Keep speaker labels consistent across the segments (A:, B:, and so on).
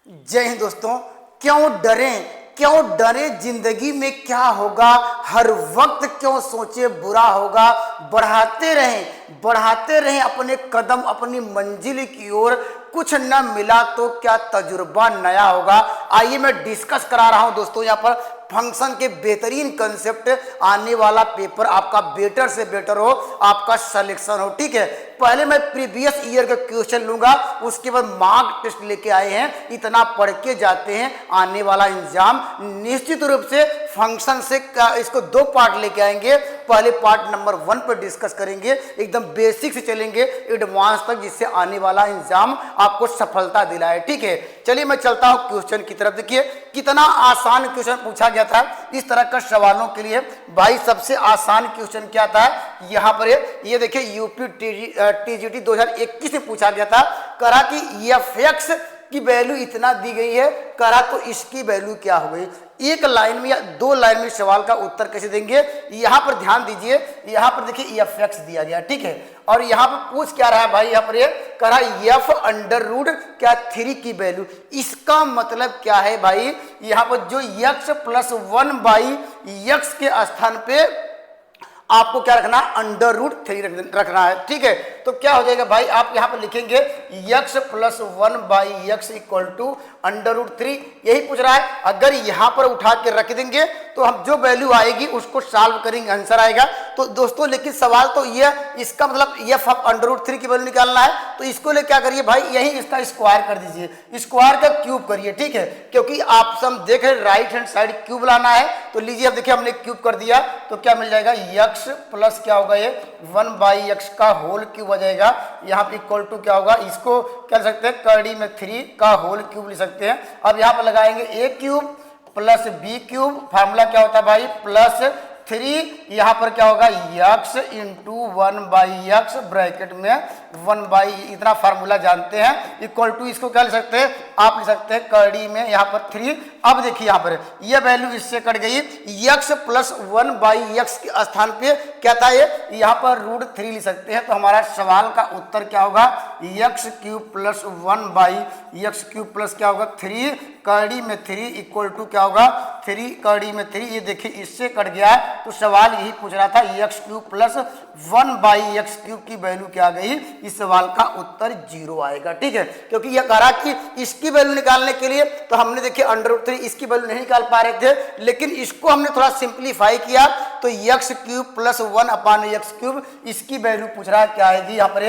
A: जय हिंद दोस्तों। क्यों डरें जिंदगी में क्या होगा, हर वक्त क्यों सोचे बुरा होगा। बढ़ाते रहें अपने कदम अपनी मंजिल की ओर, कुछ न मिला तो क्या तजुर्बा नया होगा। आइए मैं डिस्कस करा रहा हूं दोस्तों यहाँ पर फंक्शन के बेहतरीन कंसेप्ट। आने वाला पेपर आपका बेटर से बेटर हो, आपका सिलेक्शन हो। ठीक है, पहले मैं प्रीवियस ईयर का क्वेश्चन लूंगा, उसके बाद मार्क टेस्ट लेके आए हैं, इतना पढ़ के जाते हैं आने वाला एग्जाम निश्चित रूप से फंक्शन से इसको दो पार्ट लेके आएंगे। पहले पार्ट नंबर 1 पर डिस्कस करेंगे, एकदम बेसिक से चलेंगे एडवांस तक, जिससे आने वाला एग्जाम आपको सफलता दिलाए। ठीक है, चलिए मैं चलता हूं क्वेश्चन की तरफ। देखिए कितना आसान क्वेश्चन पूछा गया था इस तरह का सवालों के लिए। भाई सबसे आसान क्वेश्चन क्या था यहाँ पर, ये देखिए यूपी टीजीटी 2021 में पूछा गया था। करा कि एफ की वैल्यू इतना दी गई है, करा तो इसकी वैल्यू क्या हो गई। एक लाइन में या दो लाइन में सवाल का उत्तर कैसे देंगे, यहाँ पर ध्यान दीजिए। यहाँ पर देखिए एफ दिया गया, ठीक है, और यहाँ पर पूछ क्या रहा है भाई, यहाँ पर ये करा एफ अंडर रूट क्या 3 की वैल्यू। इसका मतलब क्या है भाई, यहाँ पर जो x प्लस 1/x के स्थान पे आपको क्या रखना है, अंडर रूट 3 रखना है। ठीक है, तो क्या हो जाएगा भाई, आप यहाँ पर लिखेंगे x plus 1/x equal to under root 3। यही पूछ रहा है। अगर यहाँ पर उठा के रख देंगे तो हम जो वैल्यू आएगी उसको सॉल्व करेंगे, आंसर आएगा। तो दोस्तों लेकिन सवाल तो ये, इसका मतलब f अंडर रूट 3 की वैल्यू निकालना है, तो इसको ले क्या करिए भाई, यही इसका स्क्वायर कर दीजिए, स्क्वायर का क्यूब करिए। ठीक है, क्योंकि आप सब देख रहे राइट हैंड साइड क्यूब लाना है, तो लीजिए अब देखिए हमने क्यूब कर दिया, तो क्या मिल जाएगा x प्लस क्या होगा ये 1/x का होल क्यूब हो जाएगा। यहाँ पे इक्वल टू क्या होगा, इसको क्या लिख सकते हैं, कड़ी में 3 का होल क्यूब लिख सकते हैं। अब यहाँ पर लगाएंगे a cube plus b cube, formula क्या होता है भाई प्लस 3, यहाँ पर क्या होगा x इंटू 1/x ब्रैकेट में 1/, इतना फार्मूला जानते हैं, इक्वल टू इसको क्या लिख सकते हैं, आप लिख सकते हैं कड़ी में यहाँ पर 3। अब देखिए यहाँ पर ये वैल्यू इससे कट गई, x प्लस 1/x के स्थान पे क्या था ये, यहाँ पर रूट 3 लिख सकते हैं। तो हमारा सवाल का उत्तर क्या होगा, x cube plus 1/x cube plus क्या होगा 3 कड़ी में 3 इक्वल टू क्या होगा 3 कड़ी में 3। ये देखिए इससे कट गया है, तो सवाल यही पूछ रहा था x cube plus 1/x cube की वैल्यू क्या आ गई, इस सवाल का उत्तर 0 आएगा। ठीक है, क्योंकि यह कहा कि इसकी वैल्यू निकालने के लिए तो हमने देखिए अंडर रूट 3 इसकी वैल्यू नहीं निकाल पा रहे थे, लेकिन इसको हमने थोड़ा सिंप्लीफाई किया, तो x cube plus 1/x cube इसकी वैल्यू पूछ रहा है क्या आएगी यहाँ पर,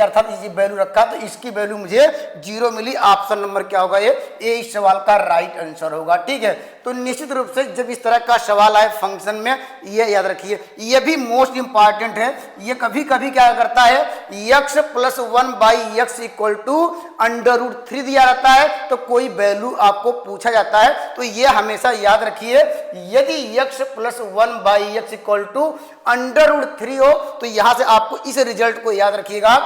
A: अर्थात ये वैल्यू रखा तो इसकी वैल्यू मुझे 0 मिली। ऑप्शन नंबर क्या होगा, ये इस सवाल का राइट आंसर होगा। ठीक है, तो निश्चित रूप से जब इस तरह का सवाल आए फंक्शन में, ये याद रखिए, ये भी मोस्ट इंपॉर्टेंट है। ये कभी कभी क्या करता है, x plus 1/x equal to under root 3 दिया रहता है, तो कोई वैल्यू आपको पूछा जाता है, तो ये हमेशा याद रखिए, यदि x plus 1/x equal to under root 3 हो, तो यहां से आपको इस रिजल्ट को याद रखिएगा,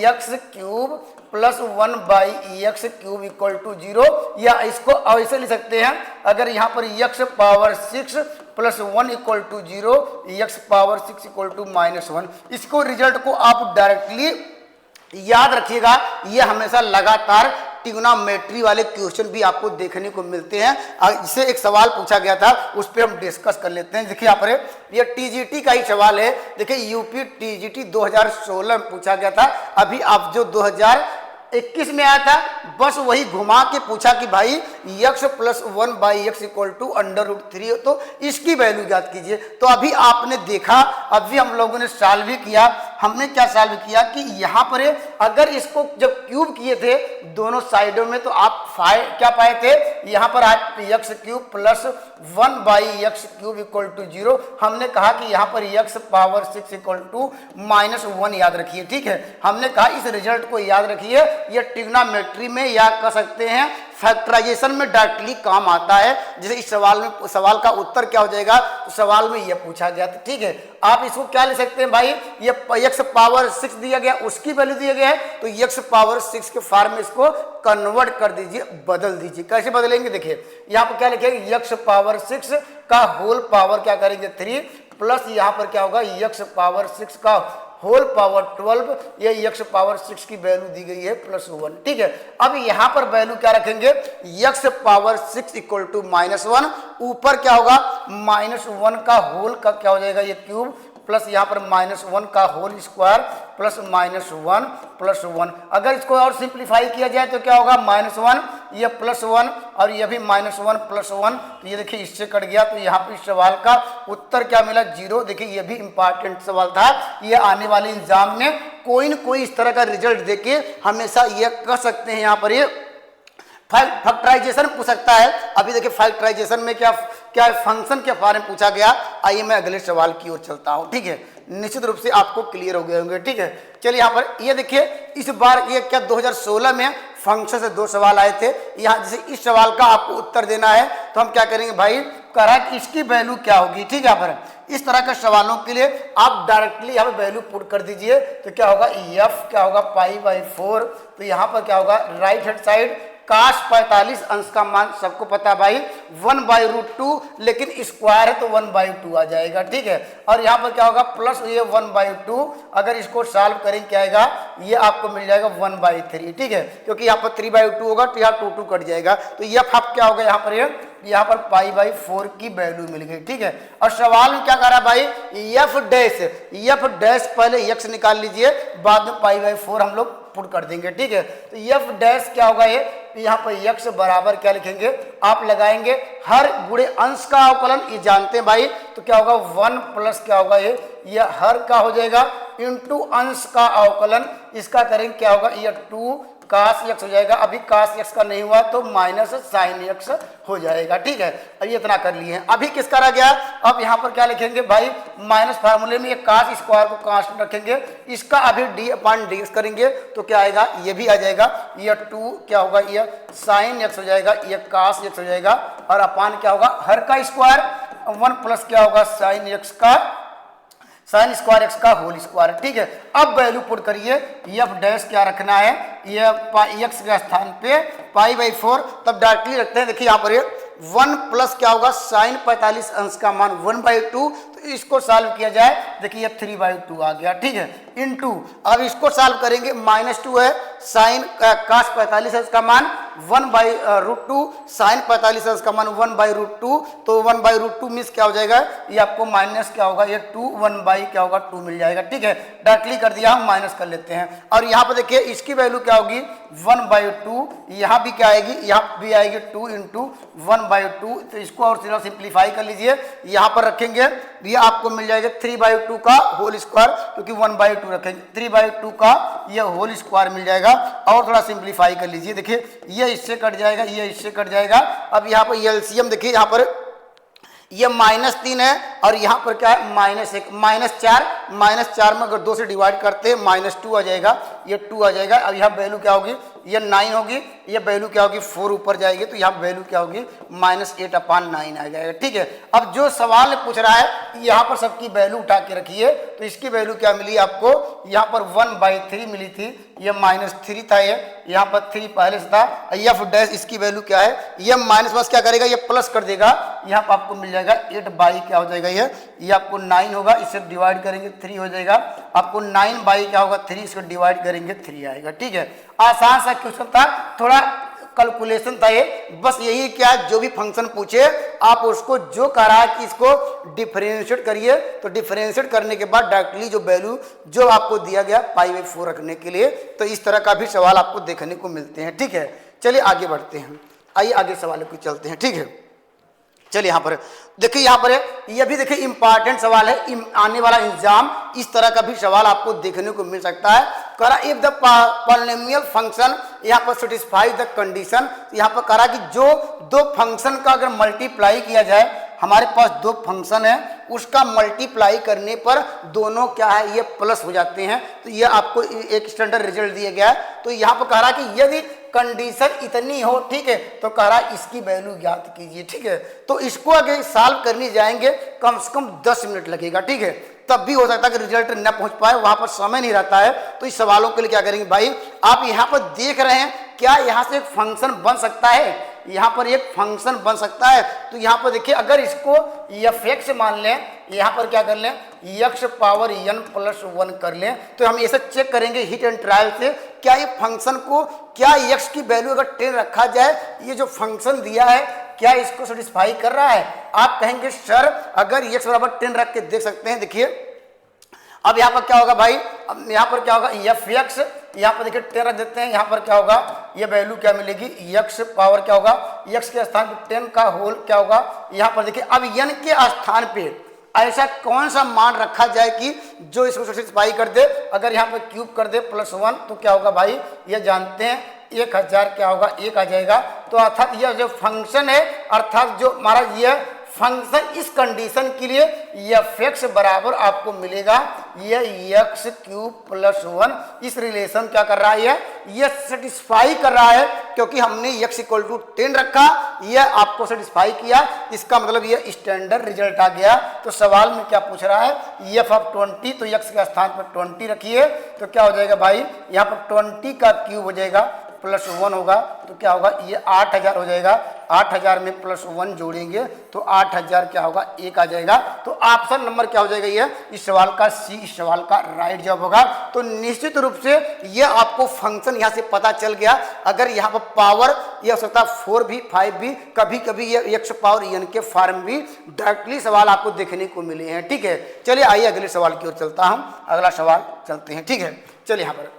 A: x cube plus 1/x cube equal to 0, या इसको ऐसे लिख सकते हैं, अगर यहाँ पर x power 6 plus 1 equal to 0, x power 6 equal to -1, इसको रिजल्ट को आप डायरेक्टली याद रखिएगा। ये हमेशा लगातार ट्रिग्नोमेट्री वाले क्वेश्चन भी आपको देखने को मिलते हैं। जिससे एक सवाल पूछा गया था, उस पर हम डिस्कस कर लेते हैं। देखिए यहाँ पर ये टीजीटी का ही सवाल है। देखिए यूपी टीजीटी 2016 में पूछा गया था, अभी आप जो 2021 में आया था, बस वही घुमा के पूछा कि भाई x plus 1/x equal to under root 3 हो, तो इसकी वैल्यू याद कीजिए। तो अभी आपने देखा, अभी हम लोगों ने सॉल्व भी किया। हमने क्या सॉल्व किया कि यहाँ पर अगर इसको जब क्यूब किए थे दोनों साइडों में, तो आप क्या पाए थे, यहाँ पर आप x cube plus 1/x cube equal to 0। हमने कहा कि यहाँ पर x पावर 6 इक्वल टू -1 याद रखिए। ठीक है, हमने कहा इस रिजल्ट को याद रखिए, ये ट्रिग्नोमेट्री में या कह सकते हैं फैक्टराइजेशन में डायरेक्टली काम आता है। जैसे इस सवाल का उत्तर क्या हो जाएगा, तो सवाल में ये पूछा गया था। ठीक है, आप इसको क्या ले सकते हैं भाई, ये x पावर 6 दिया गया, उसकी वैल्यू दिया गया है, तो x पावर 6 के फॉर्म में इसको कन्वर्ट कर दीजिए, बदल दीजिए। कैसे बदलेंगे, देखिए यहाँ पर क्या लिखेंगे, x पावर 6 का होल पावर क्या करेंगे 3, प्लस यहाँ पर क्या होगा x पावर 6 का होल पावर 12, ये x पावर 6 की वैल्यू दी गई है +1। ठीक है, अब यहाँ पर वैल्यू क्या रखेंगे, x पावर 6 इक्वल टू -1, ऊपर क्या होगा -1 का होल का क्या हो जाएगा ये क्यूब, प्लस यहाँ पर -1 का होल स्क्वायर प्लस -1 प्लस 1। अगर इसको और सिंप्लीफाई किया जाए तो क्या होगा, -1 ये +1 और ये भी -1 प्लस 1, तो ये देखिए इससे कट गया। तो यहाँ पे इस सवाल का उत्तर क्या मिला, 0। देखिए ये भी इंपॉर्टेंट सवाल था, ये आने वाले एग्जाम में कोई न कोई इस तरह का रिजल्ट देके हमेशा ये कह सकते हैं, यहाँ पर ये फैक्टराइजेशन पूछ सकता है। अभी देखिए फैक्टराइजेशन में क्या क्या फंक्शन के बारे में पूछा गया। आइए मैं अगले सवाल की ओर चलता हूं। ठीक है, निश्चित रूप से आपको क्लियर हो गए होंगे। ठीक है, चलिए यहाँ पर ये देखिए, इस बार ये क्या 2016 में फंक्शन से 2 सवाल आए थे। यहाँ जैसे इस सवाल का आपको उत्तर देना है तो हम क्या करेंगे भाई, करा कि इसकी वैल्यू क्या होगी। ठीक है, यहाँ पर इस तरह के सवालों के लिए आप डायरेक्टली यहाँ पर वैल्यू पुट कर दीजिए। तो क्या होगा, f क्या होगा π/4। तो यहाँ पर क्या होगा, राइट हैंड साइड cos 45 अंश का मान सबको पता भाई 1/√2, लेकिन स्क्वायर है तो 1/2 आ जाएगा। ठीक है, और यहाँ पर क्या होगा प्लस ये 1/2, अगर इसको सॉल्व करें क्या आएगा, ये आपको मिल जाएगा 1/3। ठीक है, क्योंकि यहाँ पर 3/2 होगा तो यहाँ 2 कट जाएगा। तो ये आप क्या होगा, यहाँ पर π/4 की वैल्यू मिल गई। ठीक है, और सवाल में क्या कर रहा भाई, f डैश पहले x निकाल लीजिए, बाद में π/4 हम लोग पुट कर देंगे। ठीक है, तो f डैश क्या होगा, ये यहाँ पर x बराबर क्या लिखेंगे, आप लगाएंगे हर गुणे अंश का अवकलन, ये जानते हैं भाई। तो क्या होगा 1 प्लस क्या होगा, ये हर का हो जाएगा इंटू अंश का अवकलन, इसका करेंगे क्या होगा, ये 2 cos x हो जाएगा। अभी cos x का नहीं हुआ तो माइनस sin x हो जाएगा। ठीक है, अब ये इतना कर लिए हैं। अभी किसका रह गया, अब यहाँ पर क्या लिखेंगे भाई, माइनस फार्मूले में ये cos स्क्वायर को कांस्टेंट रखेंगे, इसका अभी d/dx करेंगे तो क्या आएगा, ये भी आ जाएगा। ये 2 क्या होगा, ये sin x हो जाएगा, ये cos x हो जाएगा, और अपान क्या होगा, हर का स्क्वायर 1 प्लस क्या होगा sin स्क्वायर x का होल स्क्वायर। ठीक है, अब वैल्यू पुट करिए, f डैश क्या रखना है, ये x के स्थान पे π/4, तब डायरेक्टली रखते हैं। देखिए यहाँ पर 1 प्लस क्या होगा sin 45 अंश का मान 1/2, तो इसको सॉल्व किया जाए, देखिए ये 3/2 आ गया। ठीक है, इनटू अब इसको सॉल्व करेंगे, -2 है sin cos 45 अंश का मान 1/√2, sin 45 अंश का मान 1/√2, तो 1/√2 मीन्स क्या हो जाएगा, ये आपको माइनस क्या होगा, ये 2 क्या होगा 2 मिल जाएगा। ठीक है, डायरेक्टली कर दिया, हम माइनस कर लेते हैं। और यहाँ पर देखिए इसकी वैल्यू क्या होगी 1/2, यहाँ भी क्या आएगी, यहाँ भी आएगी 2 × 1/2, तो इसको और सीधा सिंप्लीफाई कर लीजिए, यहाँ पर रखेंगे, ये आपको मिल जाएगा 3/2 का होल स्क्वायर, क्योंकि 1/2 रखेंगे, 3/2 का ये होल स्क्वायर मिल जाएगा। और थोड़ा सिंप्लीफाई कर लीजिए, देखिए ये इससे कट जाएगा, ये इससे कट जाएगा। अब यहाँ पर एलसीएम देखिए, यहाँ पर ये -3 है और यहाँ पर क्या है -1 -4 में अगर 2 से डिवाइड करते हैं -2 आ जाएगा, ये 2 आ जाएगा। अब यहाँ वैल्यू क्या होगी, ये 9 होगी, ये वैल्यू क्या होगी 4 ऊपर जाएगी, तो यहाँ वैल्यू क्या होगी -8/9 आ जाएगा। ठीक है, अब जो सवाल पूछ रहा है यहाँ पर सबकी वैल्यू उठा के रखिए, तो इसकी वैल्यू क्या मिली आपको, यहाँ पर 1/3 मिली थी, ये -3 था, ये यहाँ पर 3 पहले से था। f डैश इसकी वैल्यू क्या है, ये माइनस क्या करेगा, ये प्लस कर देगा, यहाँ पर आपको मिल जाएगा 8 क्या हो जाएगा, ये आपको 9 होगा, इससे डिवाइड करेंगे 3 हो जाएगा, आपको 9 क्या होगा 3, इसको डिवाइड करेंगे 3 आएगा। ठीक है, आसान सा क्वेश्चन था, थोड़ा कैलकुलेशन था ये, बस यही क्या, जो भी फंक्शन पूछे आप उसको जो करा कि इसको डिफरेंशिएट करिए, तो डिफरेंशिएट करने के बाद डायरेक्टली जो वैल्यू जो आपको दिया गया π/4 रखने के लिए, तो इस तरह का भी सवाल आपको देखने को मिलते हैं। ठीक है, चलिए आगे बढ़ते हैं, आइए आगे सवालों को चलते हैं। ठीक है, चलिए यहाँ पर देखिए, यहाँ पर ये भी देखिए इंपॉर्टेंट सवाल है, आने वाला एग्जाम इस तरह का भी सवाल आपको देखने को मिल सकता है। करा इफ द पॉलिनोमियल फंक्शन, यहाँ पर सेटिस्फाई द कंडीशन, यहाँ पर करा कि जो 2 फंक्शन का अगर मल्टीप्लाई किया जाए, हमारे पास 2 फंक्शन है, उसका मल्टीप्लाई करने पर दोनों क्या है, ये प्लस हो जाते हैं, तो ये आपको एक स्टैंडर्ड रिजल्ट दिया गया है। तो यहाँ पर कह रहा कि यदि कंडीशन इतनी हो, ठीक है, तो कह रहा इसकी वैल्यू ज्ञात कीजिए। ठीक है, तो इसको अगर सॉल्व करने जाएंगे कम से कम 10 मिनट लगेगा। ठीक है, तब भी हो सकता है कि रिजल्ट न पहुंच पाए, वहां पर समय नहीं रहता है। तो इस सवालों के लिए क्या करेंगे भाई, आप यहाँ पर देख रहे हैं क्या यहाँ से एक फंक्शन बन सकता है, यहाँ पर एक फंक्शन बन सकता है। तो यहाँ पर देखिए अगर इसको fx मान लें, यहाँ पर क्या कर लें x पावर n प्लस 1 कर लें, तो हम ऐसे चेक करेंगे हिट एंड ट्रायल से क्या ये फंक्शन को, क्या x की वैल्यू अगर 10 रखा जाए, ये जो फंक्शन दिया है क्या इसको सेटिस्फाई कर रहा है। आप कहेंगे सर अगर x बराबर 10 रख के देख सकते हैं। देखिए अब यहाँ पर क्या होगा भाई, अब यहाँ पर क्या होगा fx, यहाँ पर देखिए 10 रख देते हैं, यहाँ पर क्या होगा ये वैल्यू क्या मिलेगी x पावर क्या होगा, x के स्थान पर 10 का होल क्या होगा, यहाँ पर देखिए अब n के स्थान पे ऐसा कौन सा मान रखा जाए कि जो इसको सेटिस्फाई कर दे। अगर यहाँ पर क्यूब कर दे +1 तो क्या होगा भाई, ये जानते हैं 1000 क्या होगा 1 आ जाएगा। तो अर्थात यह जो फंक्शन है, अर्थात जो हमारा यह फंक्शन इस कंडीशन के लिए fx बराबर आपको मिलेगा ये x क्यूब +1। इस रिलेशन क्या कर रहा है, ये सेटिस्फाई कर रहा है क्योंकि हमने x इक्वल टू 10 रखा, यह आपको सेटिस्फाई किया, इसका मतलब ये स्टैंडर्ड रिजल्ट आ गया। तो सवाल में क्या पूछ रहा है f ऑफ 20, तो x के स्थान पर 20 रखिए, तो क्या हो जाएगा भाई यहाँ पर 20 का क्यूब हो जाएगा +1 होगा, तो क्या होगा ये 8000 हो जाएगा। 8000 में +1 जोड़ेंगे तो 8000 क्या होगा 1 आ जाएगा। तो ऑप्शन नंबर क्या हो जाएगा ये, इस सवाल का सी, इस सवाल का राइट जवाब होगा। तो निश्चित रूप से ये आपको फंक्शन यहाँ से पता चल गया। अगर यहाँ पर पावर ये हो सकता है 4 भी 5 भी, कभी कभी ये x पावर n के फॉर्म भी डायरेक्टली सवाल आपको देखने को मिले हैं। ठीक है, चलिए आइए अगले सवाल की ओर चलता हूँ, अगला सवाल चलते हैं। ठीक है, चलिए यहाँ पर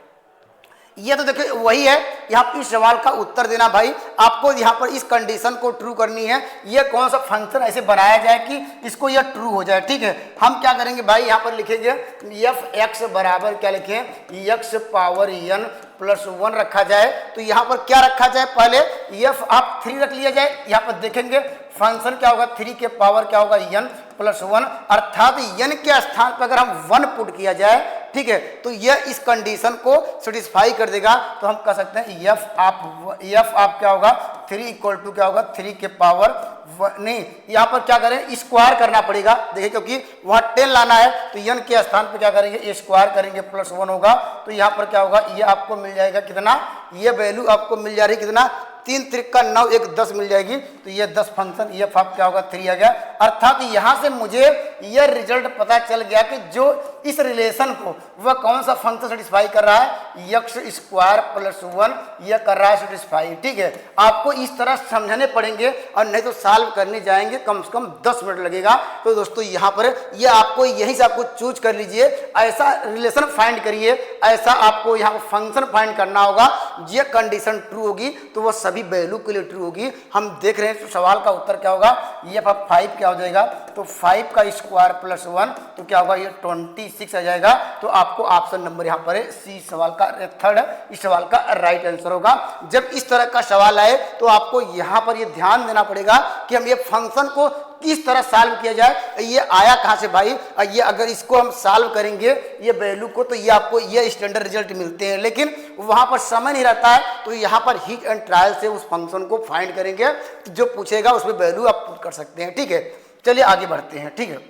A: ये तो देखिए वही है, यहाँ पर इस सवाल का उत्तर देना भाई, आपको यहाँ पर इस कंडीशन को ट्रू करनी है। ये कौन सा फंक्शन ऐसे बनाया जाए कि इसको ये ट्रू हो जाए। ठीक है, हम क्या करेंगे भाई, यहाँ पर लिखेंगे fx बराबर क्या लिखें x पावर n +1 रखा जाए। तो यहाँ पर क्या रखा जाए, पहले f आप 3 रख लिया जाए। यहाँ पर देखेंगे फंक्शन क्या होगा 3 के पावर क्या होगा n +1, अर्थात n के स्थान पर अगर हम 1 पुट किया जाए, ठीक है, तो यह इस कंडीशन को सेटिस्फाई कर देगा। तो हम कह सकते हैं f आप क्या होगा 3 इक्वल टू क्या होगा 3 के पावर नहीं, यहाँ पर क्या करें स्क्वायर करना पड़ेगा। देखिए क्योंकि वहाँ 10 लाना है तो n के स्थान पर क्या करेंगे स्क्वायर करेंगे +1 होगा। तो यहाँ पर क्या होगा ये आपको मिल जाएगा कितना, ये वैल्यू आपको मिल जा रही कितना 3 त्रिका 9 1 10 मिल जाएगी। तो ये 10 फंक्शन ये आप क्या होगा 3 आ गया। अर्थात यहाँ से मुझे यह रिजल्ट पता चल गया कि जो इस रिलेशन को वह कौन सा फंक्शन सेटिस्फाई कर रहा है x स्क्वायर +1 यह कर रहा है सेटिस्फाई। ठीक है, आपको इस तरह समझने पड़ेंगे और नहीं तो सॉल्व करने जाएंगे कम से कम 10 मिनट लगेगा। तो दोस्तों यहाँ पर ये आपको यहीं से आपको चूज कर लीजिए, ऐसा रिलेशन फाइंड करिए, ऐसा आपको यहाँ पर फंक्शन फाइंड करना होगा। ये कंडीशन ट्रू होगी तो वह सभी वैल्यू के लिए ट्रू होगी। हम देख रहे हैं तो सवाल का उत्तर क्या होगा, ये 5 क्या हो जाएगा, तो 5 का स्क्वायर +1 तो क्या होगा ये 26 आ जाएगा। तो आपको ऑप्शन नंबर यहाँ पर है सी, सवाल का थर्ड इस सवाल का राइट आंसर होगा। जब इस तरह का सवाल आए तो आपको यहाँ पर ये ध्यान देना पड़ेगा कि हम ये फंक्शन को किस तरह सॉल्व किया जाए। ये आया कहाँ से भाई, ये अगर इसको हम सॉल्व करेंगे ये वैल्यू को तो ये आपको ये स्टैंडर्ड रिजल्ट मिलते हैं, लेकिन वहाँ पर समय नहीं रहता है। तो यहाँ पर हिट एंड ट्रायल से उस फंक्शन को फाइंड करेंगे, तो जो पूछेगा उसमें वैल्यू आप पुट कर सकते हैं। ठीक है, चलिए आगे बढ़ते हैं। ठीक है,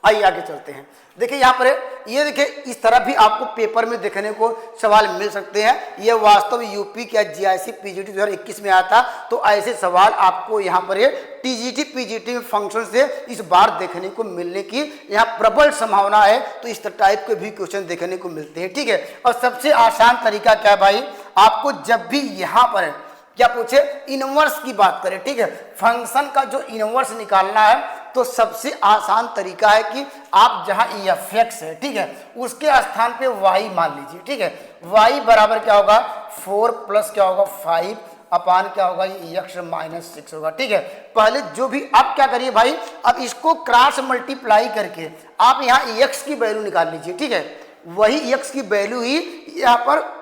A: आइए आगे चलते हैं। देखिए यहाँ पर ये देखिए इस तरह भी आपको पेपर में देखने को सवाल मिल सकते हैं। ये वास्तव यूपी क्या जीआईसी पीजीटी 2021 में आया था। तो ऐसे सवाल आपको यहाँ पर टीजीटी पीजीटी में फंक्शन से इस बार देखने को मिलने की यहाँ प्रबल संभावना है। तो इस टाइप के भी क्वेश्चन देखने को मिलते हैं। ठीक है, और सबसे आसान तरीका क्या है भाई, आपको जब भी यहाँ पर क्या पूछे इनवर्स की बात करें, ठीक है, फंक्शन का जो इनवर्स निकालना है तो सबसे आसान तरीका है कि आप जहां fx है, ठीक है, उसके स्थान पे y मान लीजिए। ठीक है, y बराबर क्या होगा 4 प्लस क्या होगा 5 अपान क्या होगा ये x -6 होगा। ठीक है, पहले जो भी आप क्या करिए भाई, अब इसको क्रॉस मल्टीप्लाई करके आप यहाँ x की वैल्यू निकाल लीजिए। ठीक है, वही x की वैल्यू ही यहाँ पर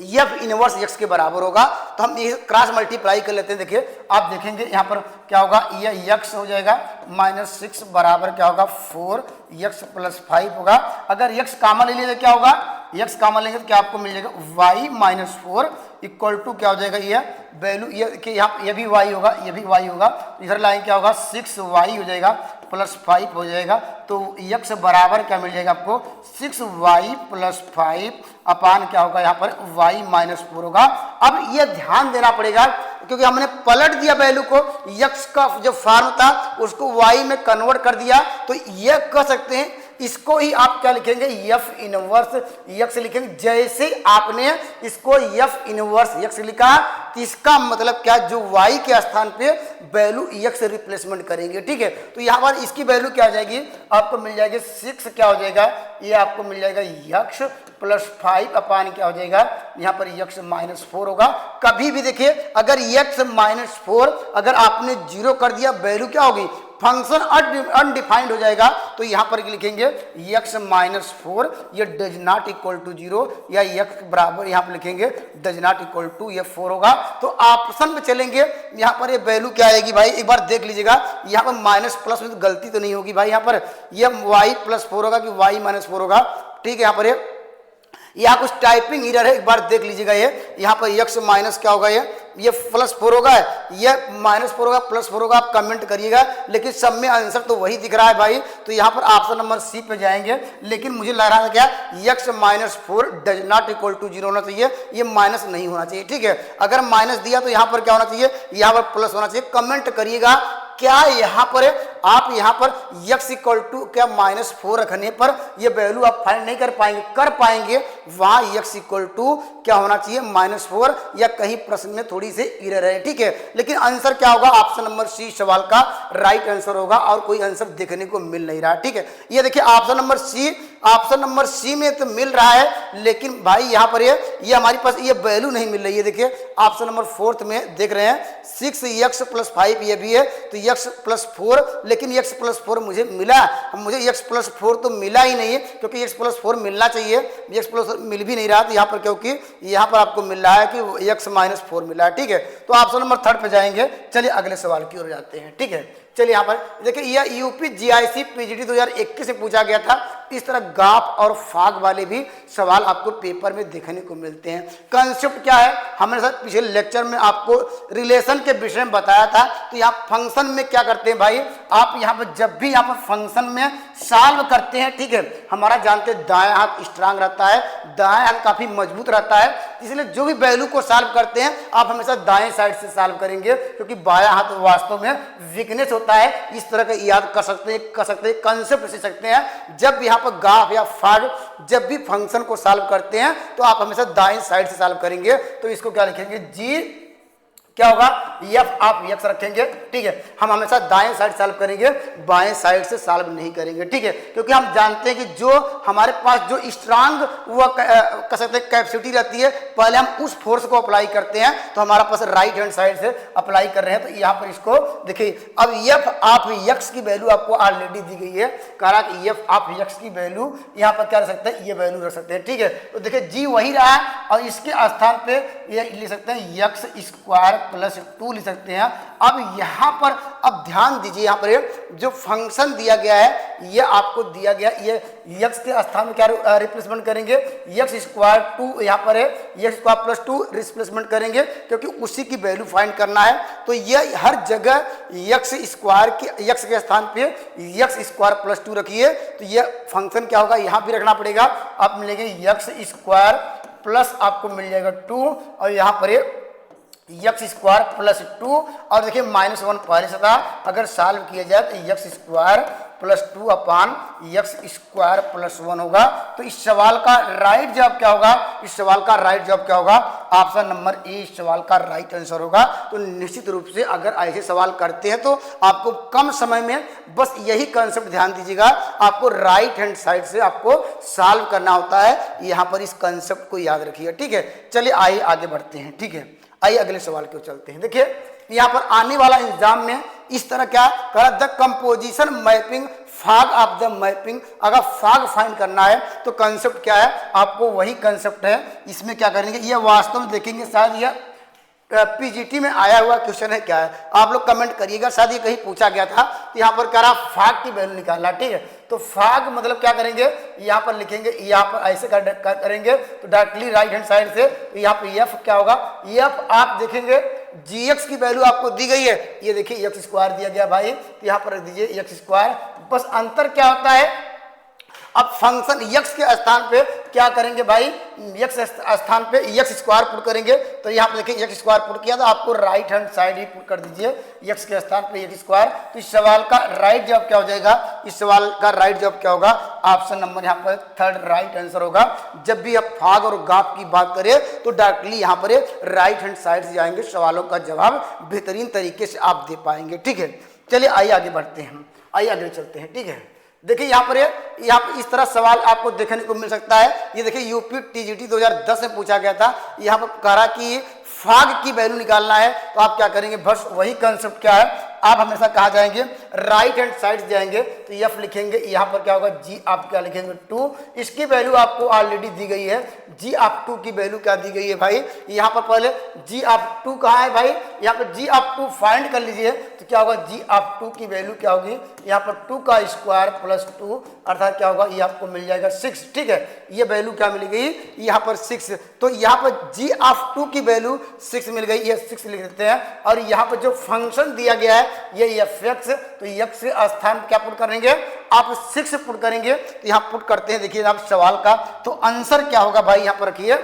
A: f इनवर्स x के बराबर होगा। तो हम ये क्रॉस मल्टीप्लाई कर लेते हैं। देखिए आप देखेंगे यहाँ पर क्या होगा, ये x हो जाएगा -6 बराबर क्या होगा 4x + 5 होगा। अगर x कॉमन ले लिए तो क्या होगा, x कॉमन लेंगे तो क्या आपको मिल जाएगा y -4 इक्वल टू क्या हो जाएगा ये वैल्यू, ये कि यहाँ ये भी y होगा ये भी y होगा। इधर लाइन क्या होगा 6y हो जाएगा +5 हो जाएगा। तो x बराबर क्या मिल जाएगा आपको 6y + 5 अपान क्या होगा यहाँ पर y -4 होगा। अब ये ध्यान देना पड़ेगा, क्योंकि हमने पलट दिया वैल्यू को, यक्स का जो फॉर्म था उसको वाई में कन्वर्ट कर दिया, तो यह कह सकते हैं इसको ही आप क्या लिखेंगे, एफ इनवर्स यक्स लिखेंगे। जैसे आपने इसको एफ इनवर्स यक्स लिखा, तो इसका मतलब क्या, जो y के स्थान पे वैल्यू यक्स रिप्लेसमेंट करेंगे, ठीक है। तो यहाँ पर इसकी वैल्यू क्या हो जाएगी, आपको मिल जाएगी 6 क्या हो जाएगा, ये आपको मिल जाएगा यक्स प्लस 5 अपान क्या हो जाएगा, यहाँ पर यक्स माइनस 4 होगा। कभी भी देखिए अगर यक्स माइनस 4 अगर आपने 0 कर दिया, वैल्यू क्या होगी, फंक्शन अनडिफाइंड हो जाएगा। तो यहां पर लिखेंगे x माइनस 4 ये डज नॉट इक्वल टू 0, या x बराबर यहां पर लिखेंगे डज नॉट इक्वल टू ये 4 होगा। तो ऑप्शन में चलेंगे, यहां पर ये वैल्यू क्या आएगी भाई, एक बार देख लीजिएगा। यहां पर माइनस प्लस में तो गलती तो नहीं होगी भाई, यहां पर ये y प्लस 4 होगा कि y माइनस 4 होगा, ठीक है। यहां पर यहाँ कुछ टाइपिंग एरर है, एक बार देख लीजिएगा। ये यहाँ पर x माइनस क्या होगा, ये प्लस 4 होगा, ये माइनस 4 होगा, प्लस 4 होगा, आप कमेंट करिएगा। लेकिन सब में आंसर तो वही दिख रहा है भाई। तो यहाँ पर ऑप्शन नंबर सी पे जाएंगे, लेकिन मुझे लग रहा था क्या, x minus 4 does not equal to 0 होना चाहिए, ये माइनस नहीं होना चाहिए, ठीक है। अगर माइनस दिया तो यहाँ पर क्या होना चाहिए, यहाँ पर प्लस होना चाहिए। कमेंट करिएगा क्या यहाँ पर आप यहाँ पर x इक्वल टू क्या माइनस 4 रखने पर ये वैल्यू आप फाइंड नहीं कर पाएंगे, वहां x इक्वल टू क्या होना चाहिए माइनस 4, या कहीं प्रश्न में थोड़ी सी एरर है, ठीक है। लेकिन आंसर क्या होगा, ऑप्शन नंबर सी सवाल का राइट आंसर होगा, और कोई आंसर देखने को मिल नहीं रहा, ठीक है। ये देखिए ऑप्शन नंबर सी में तो मिल रहा है, लेकिन भाई यहाँ पर ये हमारे पास ये वैल्यू नहीं मिल रही है। देखिए ऑप्शन नंबर 4 में देख रहे हैं 6x प्लस 5 ये भी है, तो x प्लस 4, लेकिन x प्लस 4 मुझे मिला, मुझे x प्लस 4 तो मिला ही नहीं है, क्योंकि x प्लस 4 मिलना चाहिए, x प्लस 4 मिल भी नहीं रहा। तो यहाँ पर क्योंकि यहाँ पर आपको मिल रहा है कि x माइनस 4 मिला है, ठीक है। तो ऑप्शन नंबर 3 पे जाएंगे। चलिए अगले सवाल की ओर जाते हैं, ठीक है। चलिए यहाँ पर देखिए, यह यूपी जीआईसी पीजीटी 2021 से पूछा गया था। इस तरह गाप और फाग वाले भी सवाल आपको पेपर में देखने को मिलते हैं। कंसेप्ट क्या है, हमने सर पिछले लेक्चर में आपको रिलेशन के विषय में बताया था। तो यहाँ फंक्शन में क्या करते हैं भाई, आप यहाँ पर जब भी यहाँ पर फंक्शन में सॉल्व करते हैं, ठीक है, हमारा जानते हैं दाएं हाथ स्ट्रांग रहता है, दाएं हाथ काफी मजबूत रहता है, इसलिए जो भी वैल्यू को सॉल्व करते हैं आप हमेशा दाएं साइड से सॉल्व करेंगे, क्योंकि बायां हाथ वास्तव में वीकनेस होता है। इस तरह का याद कर सकते हैं, कंसेप्ट सीख सकते हैं। जब यहाँ पर गाफ या फाग जब भी फंक्शन को सॉल्व करते हैं तो आप हमेशा दाएं साइड से सॉल्व करेंगे। तो इसको क्या लिखेंगे, जी क्या होगा, एफ आप यक्स रखेंगे, ठीक है। हम हमेशा दाएं साइड सॉल्व करेंगे, बाएं साइड से सॉल्व नहीं करेंगे, ठीक है। क्योंकि हम जानते हैं कि जो हमारे पास जो स्ट्रांग वो कह सकते हैं कैपेसिटी रहती है, पहले हम उस फोर्स को अप्लाई करते हैं। तो हमारा पास राइट हैंड साइड से अप्लाई कर रहे हैं। तो यहाँ पर इसको देखिए, अब एफ आप यक्स की वैल्यू आपको ऑलरेडी दी गई है, कह रहा कि एफ आप यक्स की वैल्यू यहाँ पर क्या रख सकते हैं, ये वैल्यू रख सकते हैं, ठीक है। तो देखिए जी वही रहा है, और इसके स्थान पे ये लिख सकते हैं यक्स स्क्वायर प्लस 2 लिख सकते हैं। अब यहाँ पर अब ध्यान दीजिए, यहाँ पर जो फंक्शन दिया गया है ये आपको दिया गया, ये यक्स के स्थान में क्या रिप्लेसमेंट करेंगे, यक्स स्क्वायर 2 यहाँ पर है, यक्स स्क्वायर प्लस 2 रिप्लेसमेंट करेंगे, क्योंकि उसी की वैल्यू फाइंड करना है। तो ये हर जगह यक्स स्क्वायर के यक्स के स्थान पे यक्स स्क्वायर प्लस 2 रखिए। तो ये फंक्शन क्या होगा, यहाँ भी रखना पड़ेगा। आप मिलेंगे यक्स स्क्वायर प्लस आपको मिल जाएगा 2, और यहाँ पर यक्स स्क्वायर प्लस 2, और देखिए -1 पहले से था, अगर सॉल्व किया जाए तो यक्स स्क्वायर प्लस 2 अपान यक्स स्क्वायर प्लस 1 होगा। तो इस सवाल का राइट जवाब क्या होगा, इस सवाल का राइट जवाब क्या होगा, ऑप्शन नंबर ए इस सवाल का राइट आंसर होगा। तो निश्चित रूप से अगर ऐसे सवाल करते हैं तो आपको कम समय में बस यही कंसेप्ट ध्यान दीजिएगा, आपको राइट हैंड साइड से आपको सॉल्व करना होता है। यहाँ पर इस कंसेप्ट को याद रखिए, ठीक है। चलिए आइए आगे बढ़ते हैं, ठीक है। आइए अगले सवाल की ओर चलते हैं। देखिए यहाँ पर आने वाला एग्जाम में इस तरह क्या करा, द कंपोजिशन मैपिंग फाग ऑफ द मैपिंग। अगर फाग फाइंड करना है तो कंसेप्ट क्या है, आपको वही कंसेप्ट है। इसमें क्या करेंगे, ये वास्तव में देखेंगे, शायद यह पीजीटी में आया हुआ क्वेश्चन है, क्या है आप लोग कमेंट करिएगा, शायद ये कहीं पूछा गया था। तो यहाँ पर कह रहा फाग की वैल्यू निकालना, ठीक है। तो फाग मतलब क्या करेंगे, यहाँ पर लिखेंगे, यहाँ पर ऐसे करेंगे तो डायरेक्टली राइट हैंड साइड से यहाँ पे एफ क्या होगा, एफ आप देखेंगे जीएक्स की वैल्यू आपको दी गई है, ये देखिए एक्स स्क्वायर दिया गया भाई, तो यहाँ पर रख दीजिए एक्स स्क्वायर। बस अंतर क्या होता है, अब फंक्शन यक्स के स्थान पे क्या करेंगे भाई, यक्स स्थान पे यक्स स्क्वायर पुट करेंगे। तो यहाँ पे देखिए यक्स स्क्वायर पुट किया तो आपको राइट हैंड साइड ही पुट कर दीजिए यक्स के स्थान पे यक्स स्क्वायर। तो इस सवाल का राइट जवाब क्या हो जाएगा, इस सवाल का राइट जवाब क्या होगा, ऑप्शन नंबर यहाँ पर थर्ड राइट आंसर होगा। जब भी आप भाग और गाप की बात करें तो डायरेक्टली यहाँ पर राइट हैंड साइड से जाएंगे, सवालों का जवाब बेहतरीन तरीके से आप दे पाएंगे। ठीक है, चलिए आइए आगे बढ़ते हैं, आइए आगे चलते हैं। ठीक है, देखिए यहाँ पर इस तरह सवाल आपको देखने को मिल सकता है। ये देखिए यूपी टीजीटी 2010 में पूछा गया था। यहाँ पर कहा कि फाग की वैल्यू निकालना है, तो आप क्या करेंगे, बस वही कंसेप्ट क्या है, आप हमेशा कहा जाएंगे राइट हैंड साइड जाएंगे तो एफ लिखेंगे, यहाँ पर क्या होगा जी आप क्या लिखेंगे 2। इसकी वैल्यू आपको ऑलरेडी दी गई है, जी आप 2 की वैल्यू क्या दी गई है भाई, यहाँ पर पहले जी आप 2 कहाँ है भाई, यहाँ पर जी आप 2 फाइंड कर लीजिए। तो क्या होगा जी आप 2 की वैल्यू क्या होगी, यहाँ पर 2 का स्क्वायर प्लस 2 अर्थात क्या होगा, ये आपको मिल जाएगा 6। ठीक है, ये वैल्यू क्या मिल गई, यहाँ पर 6। तो यहाँ पर जी आप 2 की वैल्यू 6 मिल गई, ये 6 लिख देते हैं। और यहाँ पर जो फंक्शन दिया गया है ये एफ एक्स, तो एक्स के स्थान क्या पुट करेंगे आप 6 पुट करेंगे। तो यहाँ पुट करते हैं, देखिए आप सवाल का तो आंसर क्या होगा भाई, यहाँ पर रखिए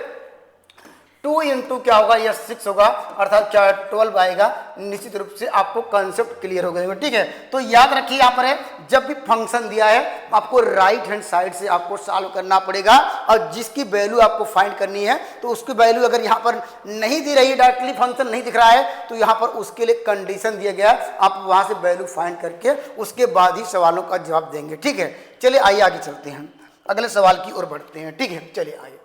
A: 2 इंटू क्या होगा, यह 6 होगा अर्थात क्या 12 आएगा। निश्चित रूप से आपको कंसेप्ट क्लियर हो गया। ठीक है, तो याद रखिए यहाँ पर है जब भी फंक्शन दिया है आपको राइट हैंड साइड से आपको सॉल्व करना पड़ेगा, और जिसकी वैल्यू आपको फाइंड करनी है तो उसकी वैल्यू अगर यहाँ पर नहीं दी रही है, डायरेक्टली फंक्शन नहीं दिख रहा है, तो यहाँ पर उसके लिए कंडीशन दिया गया, आप वहाँ से वैल्यू फाइंड करके उसके बाद ही सवालों का जवाब देंगे। ठीक है, चलिए आइए आगे चलते हैं, अगले सवाल की ओर बढ़ते हैं। ठीक है, चलिए आइए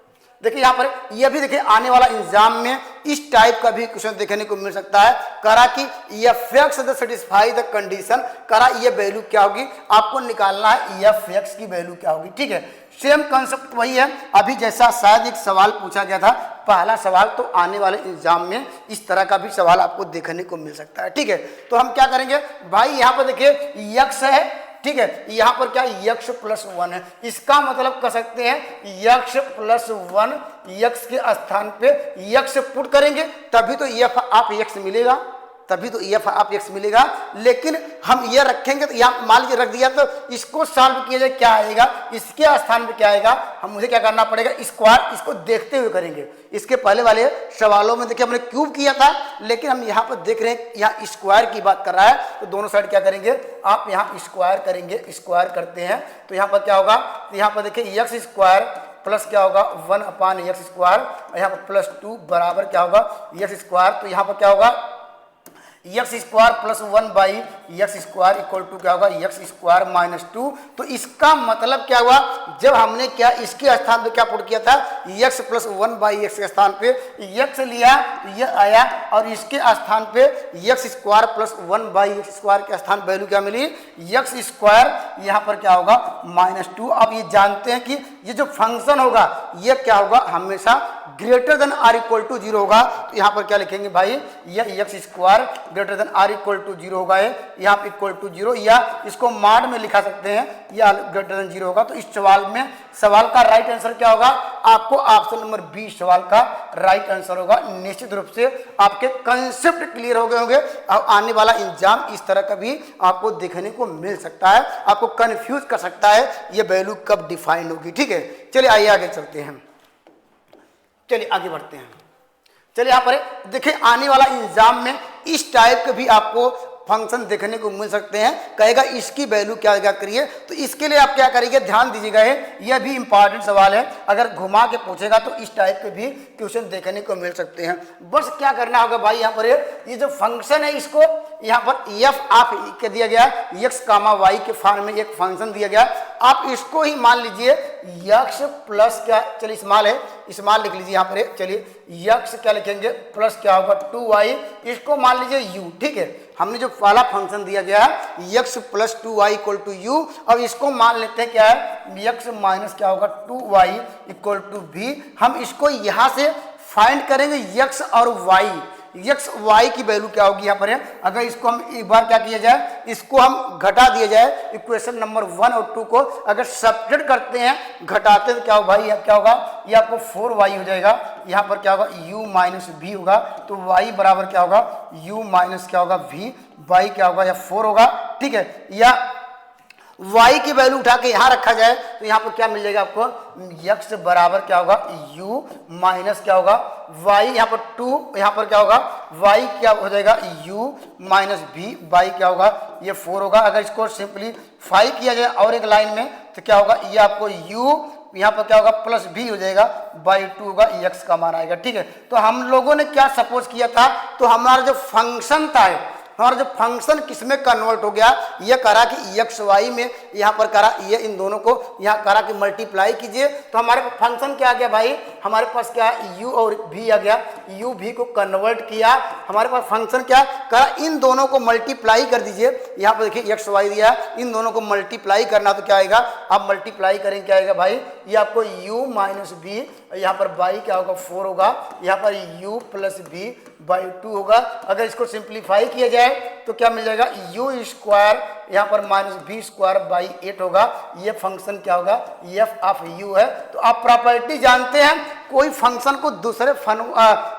A: देखिए यहाँ पर यह भी देखिए आने वाला एग्जाम में इस टाइप का भी क्वेश्चन देखने को मिल सकता है। करा कि F x satisfy the condition, करा ये वैल्यू क्या होगी, आपको निकालना है एफ एक्स की वैल्यू क्या होगी। ठीक है, सेम कंसेप्ट वही है, अभी जैसा शायद एक सवाल पूछा गया था पहला सवाल, तो आने वाले एग्जाम में इस तरह का भी सवाल आपको देखने को मिल सकता है। ठीक है, तो हम क्या करेंगे भाई, यहाँ पर देखिए एक्स है, ठीक है, यहाँ पर क्या यक्स प्लस 1 है, इसका मतलब कह सकते हैं यक्स प्लस 1, यक्स के स्थान पे यक्स पुट करेंगे तभी तो एफ आप यक्स मिलेगा, तभी तो एफ आप एक्स मिलेगा। लेकिन हम ये रखेंगे तो यहाँ मान लीजिए रख दिया, तो इसको सॉल्व किया जाए क्या आएगा, इसके स्थान पे क्या आएगा, हम मुझे क्या करना पड़ेगा स्क्वायर, इसको देखते हुए करेंगे। इसके पहले वाले सवालों में देखिए हमने क्यूब किया था, लेकिन हम यहाँ पर देख रहे हैं यहाँ स्क्वायर की बात कर रहा है, तो दोनों साइड क्या करेंगे आप यहाँ स्क्वायर करेंगे, स्क्वायर करते हैं तो यहाँ पर क्या होगा, तो यहाँ पर देखिए एक्स स्क्वायर प्लस क्या होगा 1/x स्क्वायर, यहाँ पर प्लस 2 बराबर क्या होगा एक्स स्क्वायर। तो यहाँ पर क्या होगा x square plus 1/x square equal to क्या होगा एक्स स्क्वायर माइनस 2। तो इसका मतलब क्या हुआ, जब हमने क्या इसके स्थान पे क्या पुट किया था x प्लस 1/x के स्थान पे x लिया तो ये आया, और इसके स्थान पे x square plus 1/x square के स्थान वैल्यू क्या मिली एक्स स्क्वायर, यहाँ पर क्या होगा माइनस 2। अब ये जानते हैं कि ये जो फंक्शन होगा ये क्या होगा हमेशा greater than or equal to 0 होगा। तो यहाँ पर क्या लिखेंगे भाई, ये x square greater than or equal to 0 होगा, यहाँ पर इक्वल टू 0, या इसको माड में लिखा सकते हैं या ग्रेटर देन 0 होगा। तो इस सवाल में सवाल का राइट आंसर क्या होगा, आपको ऑप्शन नंबर बी सवाल का राइट आंसर होगा। निश्चित रूप से आपके कंसेप्ट क्लियर हो गए होंगे। अब आने वाला एग्जाम इस तरह का भी आपको देखने को मिल सकता है, आपको कंफ्यूज कर सकता है ये वैल्यू कब डिफाइन होगी। ठीक है, चलिए आइए आगे चलते हैं, चलिए आगे बढ़ते हैं। चलिए यहाँ पर देखिए आने वाला एग्जाम में इस टाइप के भी आपको फंक्शन देखने को मिल सकते हैं, कहेगा इसकी वैल्यू क्या क्या करिए। तो इसके लिए आप क्या करेंगे ध्यान दीजिएगा, यह भी इंपॉर्टेंट सवाल है, अगर घुमा के पूछेगा तो इस टाइप के भी क्वेश्चन देखने को मिल सकते हैं। बस क्या करना होगा भाई, यहाँ पर ये जो फंक्शन है इसको यहाँ पर एफ आप के दिया गया एक्स कामा वाई के फॉर्म में एक फंक्शन दिया गया, आप इसको ही मान लीजिए एक्स प्लस क्या, चलिए स्मॉल है स्मॉल लिख लीजिए यहाँ पर, चलिए एक्स क्या लिखेंगे प्लस क्या होगा 2y, इसको मान लीजिए u। ठीक है, हमने जो पहला फंक्शन दिया गया है x plus 2y equal to u, अब इसको मान लेते हैं क्या है x माइनस क्या होगा 2y इक्वल टू v। हम इसको यहाँ से फाइंड करेंगे x और y, एक्स वाई की वैल्यू क्या होगी यहाँ पर है। अगर इसको हम एक बार क्या किया जाए, इसको हम घटा दिया जाए, इक्वेशन नंबर 1 और 2 को अगर सब्ट्रैक्ट करते हैं घटाते हैं तो क्या होगा भाई, क्या होगा ये आपको 4y हो जाएगा, यहाँ पर क्या होगा u माइनस v होगा। तो y बराबर क्या होगा u माइनस क्या होगा v, y क्या होगा या 4 होगा। ठीक है, या y की वैल्यू उठा के यहाँ रखा जाए तो यहाँ पर क्या मिल जाएगा आपको, x बराबर क्या होगा u माइनस क्या होगा y, यहाँ पर 2, यहाँ पर क्या होगा y क्या हो जाएगा u माइनस v, y क्या होगा ये 4 होगा। अगर इसको सिंपलीफाई किया जाए और एक लाइन में तो क्या होगा, ये आपको u यहाँ पर क्या होगा प्लस v हो जाएगा, बाई 2 होगा, x का मान आएगा। ठीक है, तो हम लोगों ने क्या सपोज किया था, तो हमारा जो फंक्शन था, हमारा जो फंक्शन किसमें कन्वर्ट हो गया, ये करा कि एक्स वाई में, यहाँ पर करा ये इन दोनों को यहाँ करा कि मल्टीप्लाई कीजिए, तो हमारे फंक्शन क्या आ गया भाई, हमारे पास क्या u और v आ गया, u v को कन्वर्ट किया, हमारे पास फंक्शन क्या करा, इन दोनों को मल्टीप्लाई कर दीजिए। यहाँ पर देखिए एक्स वाई दिया, इन दोनों को मल्टीप्लाई करना तो क्या आएगा, आप मल्टीप्लाई करेंगे क्या आएगा भाई, ये आपको u माइनस v, यहाँ पर y क्या होगा 4 होगा, यहाँ पर u प्लस v बाई 2 होगा। अगर इसको सिंप्लीफाई किया जाए तो क्या मिल जाएगा, u स्क्वायर यहाँ पर माइनस v स्क्वायर बाई 8 होगा। ये फंक्शन क्या होगा, f ऑफ u है। तो आप प्रॉपर्टी जानते हैं, कोई फंक्शन को दूसरे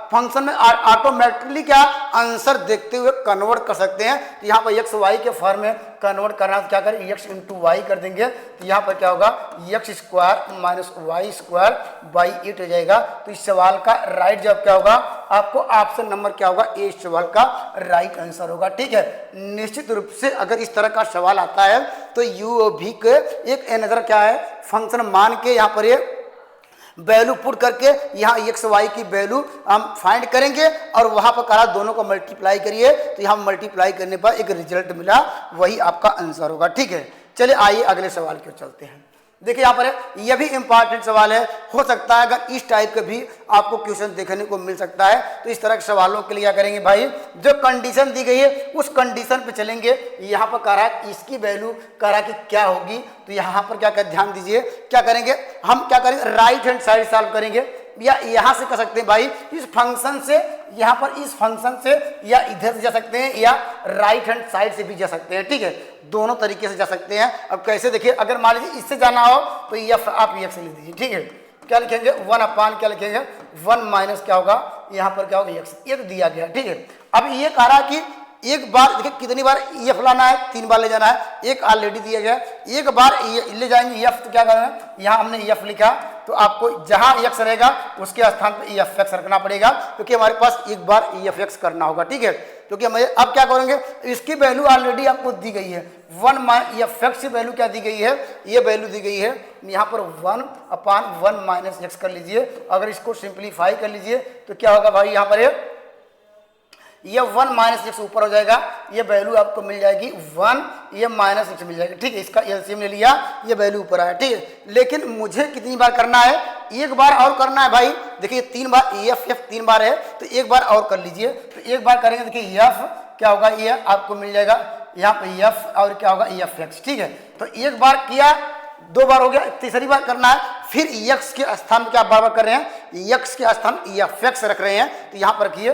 A: फंक्शन में ऑटोमेटिकली क्या आंसर देखते हुए कन्वर्ट कर सकते हैं। तो यहाँ पर एक्स वाई के फॉर्म में कन्वर्ट करना तो क्या करें, एक्स इंटू वाई कर देंगे, तो यहाँ पर क्या होगा x square minus y square by 8 हो जाएगा। तो इस सवाल का राइट जवाब क्या होगा, आपको ऑप्शन नंबर क्या होगा, ए सवाल का राइट आंसर होगा। ठीक है, निश्चित रूप से अगर इस तरह का सवाल आता है तो यू और भी के एक एनदर क्या है फंक्शन मान के यहाँ पर ये वैल्यू पुट करके यहाँ एक्स वाई की वैल्यू हम फाइंड करेंगे और वहाँ पर करा दोनों को मल्टीप्लाई करिए, तो यहाँ मल्टीप्लाई करने पर एक रिजल्ट मिला, वही आपका आंसर होगा। ठीक है, चलिए आइए अगले सवाल की ओर चलते हैं। देखिए यहाँ पर यह भी इंपॉर्टेंट सवाल है, हो सकता है अगर इस टाइप के भी आपको क्वेश्चन देखने को मिल सकता है। तो इस तरह के सवालों के लिए क्या करेंगे भाई, जो कंडीशन दी गई है उस कंडीशन पे चलेंगे। यहाँ पर कह रहा है इसकी वैल्यू कह रहा है कि क्या होगी, तो यहाँ पर क्या कर ध्यान दीजिए, क्या करेंगे हम, क्या करेंगे राइट हैंड साइड सॉल्व करेंगे, या यहाँ से कर सकते हैं भाई इस फंक्शन से, यहाँ पर इस फंक्शन से, या इधर से जा सकते हैं, या राइट हैंड साइड से भी जा सकते हैं। ठीक है, दोनों तरीके से जा सकते हैं। अब कैसे देखिए, अगर मान लीजिए इससे जाना हो तो एफ आप एक्स लिख दीजिए। ठीक है, क्या लिखेंगे 1 अपान क्या लिखेंगे 1 माइनस क्या होगा, यहाँ पर क्या होगा एक्स, एक दिया गया। ठीक है, अब ये कह रहा कि एक बार देखिए कितनी बार एफ लाना है, 3 बार ले जाना है, एक ऑलरेडी दिया गया, एक बार ले जाएंगे एफ, तो क्या करना है, यहाँ हमने एफ लिखा तो आपको जहां एक्स रहेगा उसके स्थान पर एफ एक्स रखना पड़ेगा, क्योंकि हमारे पास एक बार एफ एक्स करना होगा। ठीक है, क्योंकि हम अब क्या करेंगे, इसकी वैल्यू ऑलरेडी आपको दी गई है 1 एफ एक्स की वैल्यू क्या दी गई है, ये वैल्यू दी गई है, यहाँ पर 1 अपान 1 माइनस एक्स कर लीजिए। अगर इसको सिंप्लीफाई कर लीजिए तो क्या होगा भाई, यहाँ पर ये 1 माइनस एक्स ऊपर हो जाएगा, ये वैल्यू आपको मिल जाएगी 1, ये माइनस एक्स मिल जाएगी। ठीक है, इसका एलसीएम ले लिया, ये वैल्यू ऊपर आया। ठीक है, लेकिन मुझे कितनी बार करना है, एक बार और करना है भाई। देखिए 3 बार एफ 3 बार है, तो एक बार और कर लीजिए। तो एक बार करेंगे, देखिए एफ क्या होगा, ये आपको मिल जाएगा यहाँ पे एफ और क्या होगा एफ एक्स। ठीक है, तो एक बार किया, 2 बार हो गया, तीसरी बार करना है, फिर एक्स के स्थान पर क्या बार बार कर रहे हैं, एक्स के स्थान एफ एक्स रख रहे हैं, तो यहाँ पर रखिए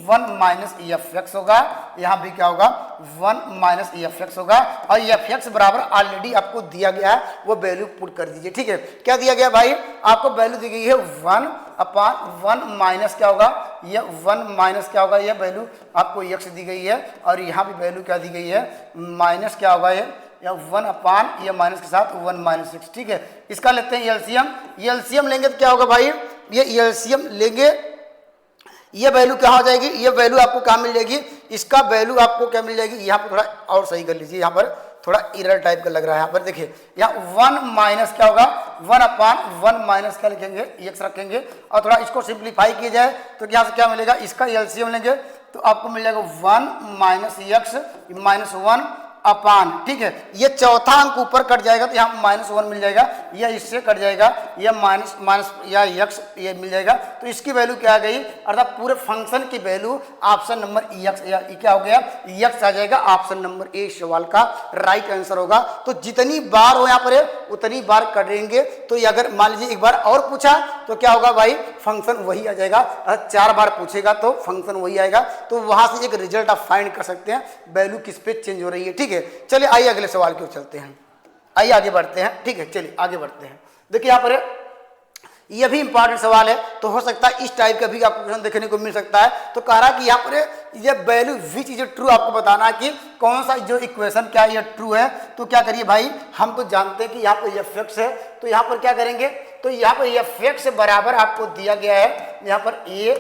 A: 1 माइनस एफ एक्स होगा, यहाँ भी क्या होगा 1 माइनस एफ एक्स होगा, और एफ एक्स बराबर ऑलरेडी आपको दिया गया है, वो वैल्यू पुट कर दीजिए। ठीक है, क्या दिया गया भाई, आपको वैल्यू दी गई है 1 अपान 1 माइनस क्या होगा, ये 1 माइनस क्या होगा, ये वैल्यू आपको एक्स दी गई है, और यहाँ भी वैल्यू क्या दी गई है माइनस क्या होगा, ये या 1 अपान ये माइनस के साथ 1 माइनस 6। ठीक है, इसका लेते हैं एलसीएम, एलसीएम लेंगे तो क्या होगा भाई, ये एलसीएम लेंगे, ये वैल्यू क्या हो जाएगी, ये वैल्यू आपको क्या मिल जाएगी, इसका वैल्यू आपको क्या मिल जाएगी, यहाँ पर थोड़ा और सही कर लीजिए, यहाँ पर थोड़ा एरर टाइप का लग रहा है। यहाँ पर देखिए यहाँ 1 माइनस क्या होगा, 1 अपान 1 माइनस क्या लिखेंगे, एक्स रखेंगे, और थोड़ा इसको सिंप्लीफाई किया जाए तो यहाँ से क्या मिलेगा, इसका एलसीएम लेंगे तो आपको मिल जाएगा 1 माइनस एक्स माइनस 1 अपान। ठीक है, ये चौथा अंक ऊपर कट जाएगा तो यहाँ -1 मिल जाएगा, या इससे कट जाएगा, ये माइनस माइनस या एक्स ये मिल जाएगा, तो इसकी वैल्यू क्या आ गई, अर्थात पूरे फंक्शन की वैल्यू ऑप्शन नंबर एक्स, या क्या हो गया एक्स आ जाएगा। ऑप्शन नंबर ए सवाल का राइट आंसर होगा। तो जितनी बार हो यहाँ पर उतनी बार करेंगे, तो ये अगर मान लीजिए एक बार और पूछा तो क्या होगा भाई, फंक्शन वही आ जाएगा। अगर 4 बार पूछेगा तो फंक्शन वही आएगा, तो वहां से एक रिजल्ट आप फाइंड कर सकते हैं, वैल्यू किस पे चेंज हो रही है। ठीक है, चलिए आइए अगले सवाल की ओर चलते हैं, आइए आगे बढ़ते हैं। ठीक है, चलिए आगे बढ़ते हैं। देखिए यहाँ पर ये भी इंपॉर्टेंट सवाल है, तो हो सकता है इस टाइप का भी आपको क्वेश्चन देखने को मिल सकता है। तो कह रहा है कि यहाँ पर ये वैल्यू विच इज ट्रू, आपको बताना है कि कौन सा जो इक्वेशन क्या ये ट्रू है। तो क्या करिए भाई, हम तो जानते हैं कि यहाँ पर एफ एक्स है, तो यहाँ पर क्या करेंगे, तो यहाँ पर एफ एक्स बराबर आपको दिया गया है यहाँ पर ए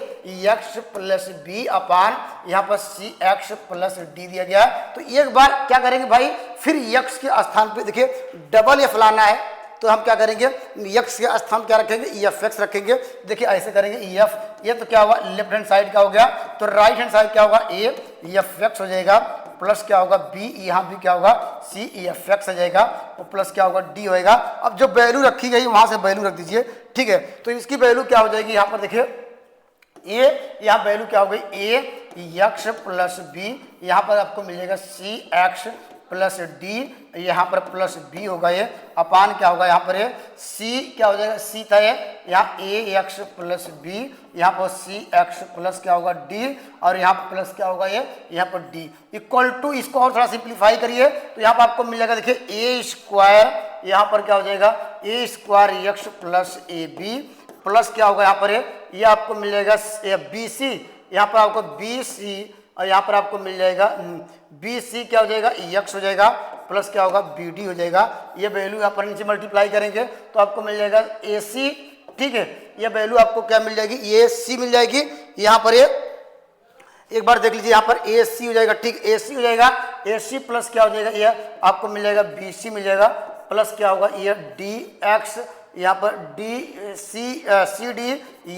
A: एक्स प्लस बी अपान यहाँ पर सी एक्स प्लस डी दिया गया है। तो एक बार क्या करेंगे भाई, फिर एक्स के स्थान पे देखिए डबल एफ लाना है, तो हम क्या करेंगे, एक्स के स्थान क्या रखेंगे, एफ एक्स रखेंगे। देखिए ऐसे करेंगे एफ, ये तो क्या हुआ लेफ्ट हैंड साइड का हो गया, तो राइट हैंड साइड क्या होगा, ए एफ एक्स हो जाएगा, प्लस क्या होगा बी, यहाँ भी क्या होगा सी एफ एक्स हो जाएगा, और प्लस क्या होगा डी होएगा। अब जो वैल्यू रखी गई वहां से वैल्यू रख दीजिए, ठीक है। तो इसकी वैल्यू क्या हो जाएगी, यहाँ पर देखिए ए, यहाँ वैल्यू क्या हो गई ए एक्स प्लस बी, यहाँ पर आपको मिल जाएगा सी एक्स प्लस डी, यहाँ पर प्लस बी होगा ये, अपान क्या होगा यहाँ पर ये सी क्या हो जाएगा, सी था ये, यहाँ ए एक्स प्लस बी, यहाँ पर सी एक्स प्लस क्या होगा डी, और यहाँ पर प्लस क्या होगा ये, यहाँ पर डी इक्वल टू, इसको और थोड़ा सिंप्लीफाई करिए तो यहाँ पर आपको मिल जाएगा, देखिए ए स्क्वायर, यहाँ पर क्या हो जाएगा A square X plus A B, plus क्या होगा यहाँ पर ये आपको मिल जाएगा बी सी, यहाँ पर आपको बी सी, और यहाँ पर आपको मिल जाएगा बी सी क्या हो जाएगा एक्स हो जाएगा, प्लस क्या होगा बी डी हो जाएगा। ये वैल्यू यहाँ पर नीचे मल्टीप्लाई करेंगे तो आपको मिल जाएगा ए सी, ठीक है। ये वैल्यू आपको क्या मिल जाएगी, ए सी मिल जाएगी, यहाँ पर ये एक बार देख लीजिए, यहाँ पर ए सी हो जाएगा, ठीक ए सी हो जाएगा, ए सी प्लस क्या हो जाएगा, ये आपको मिल जाएगा बी सी मिल जाएगा, प्लस क्या होगा ये डी एक्स, यहाँ पर d c d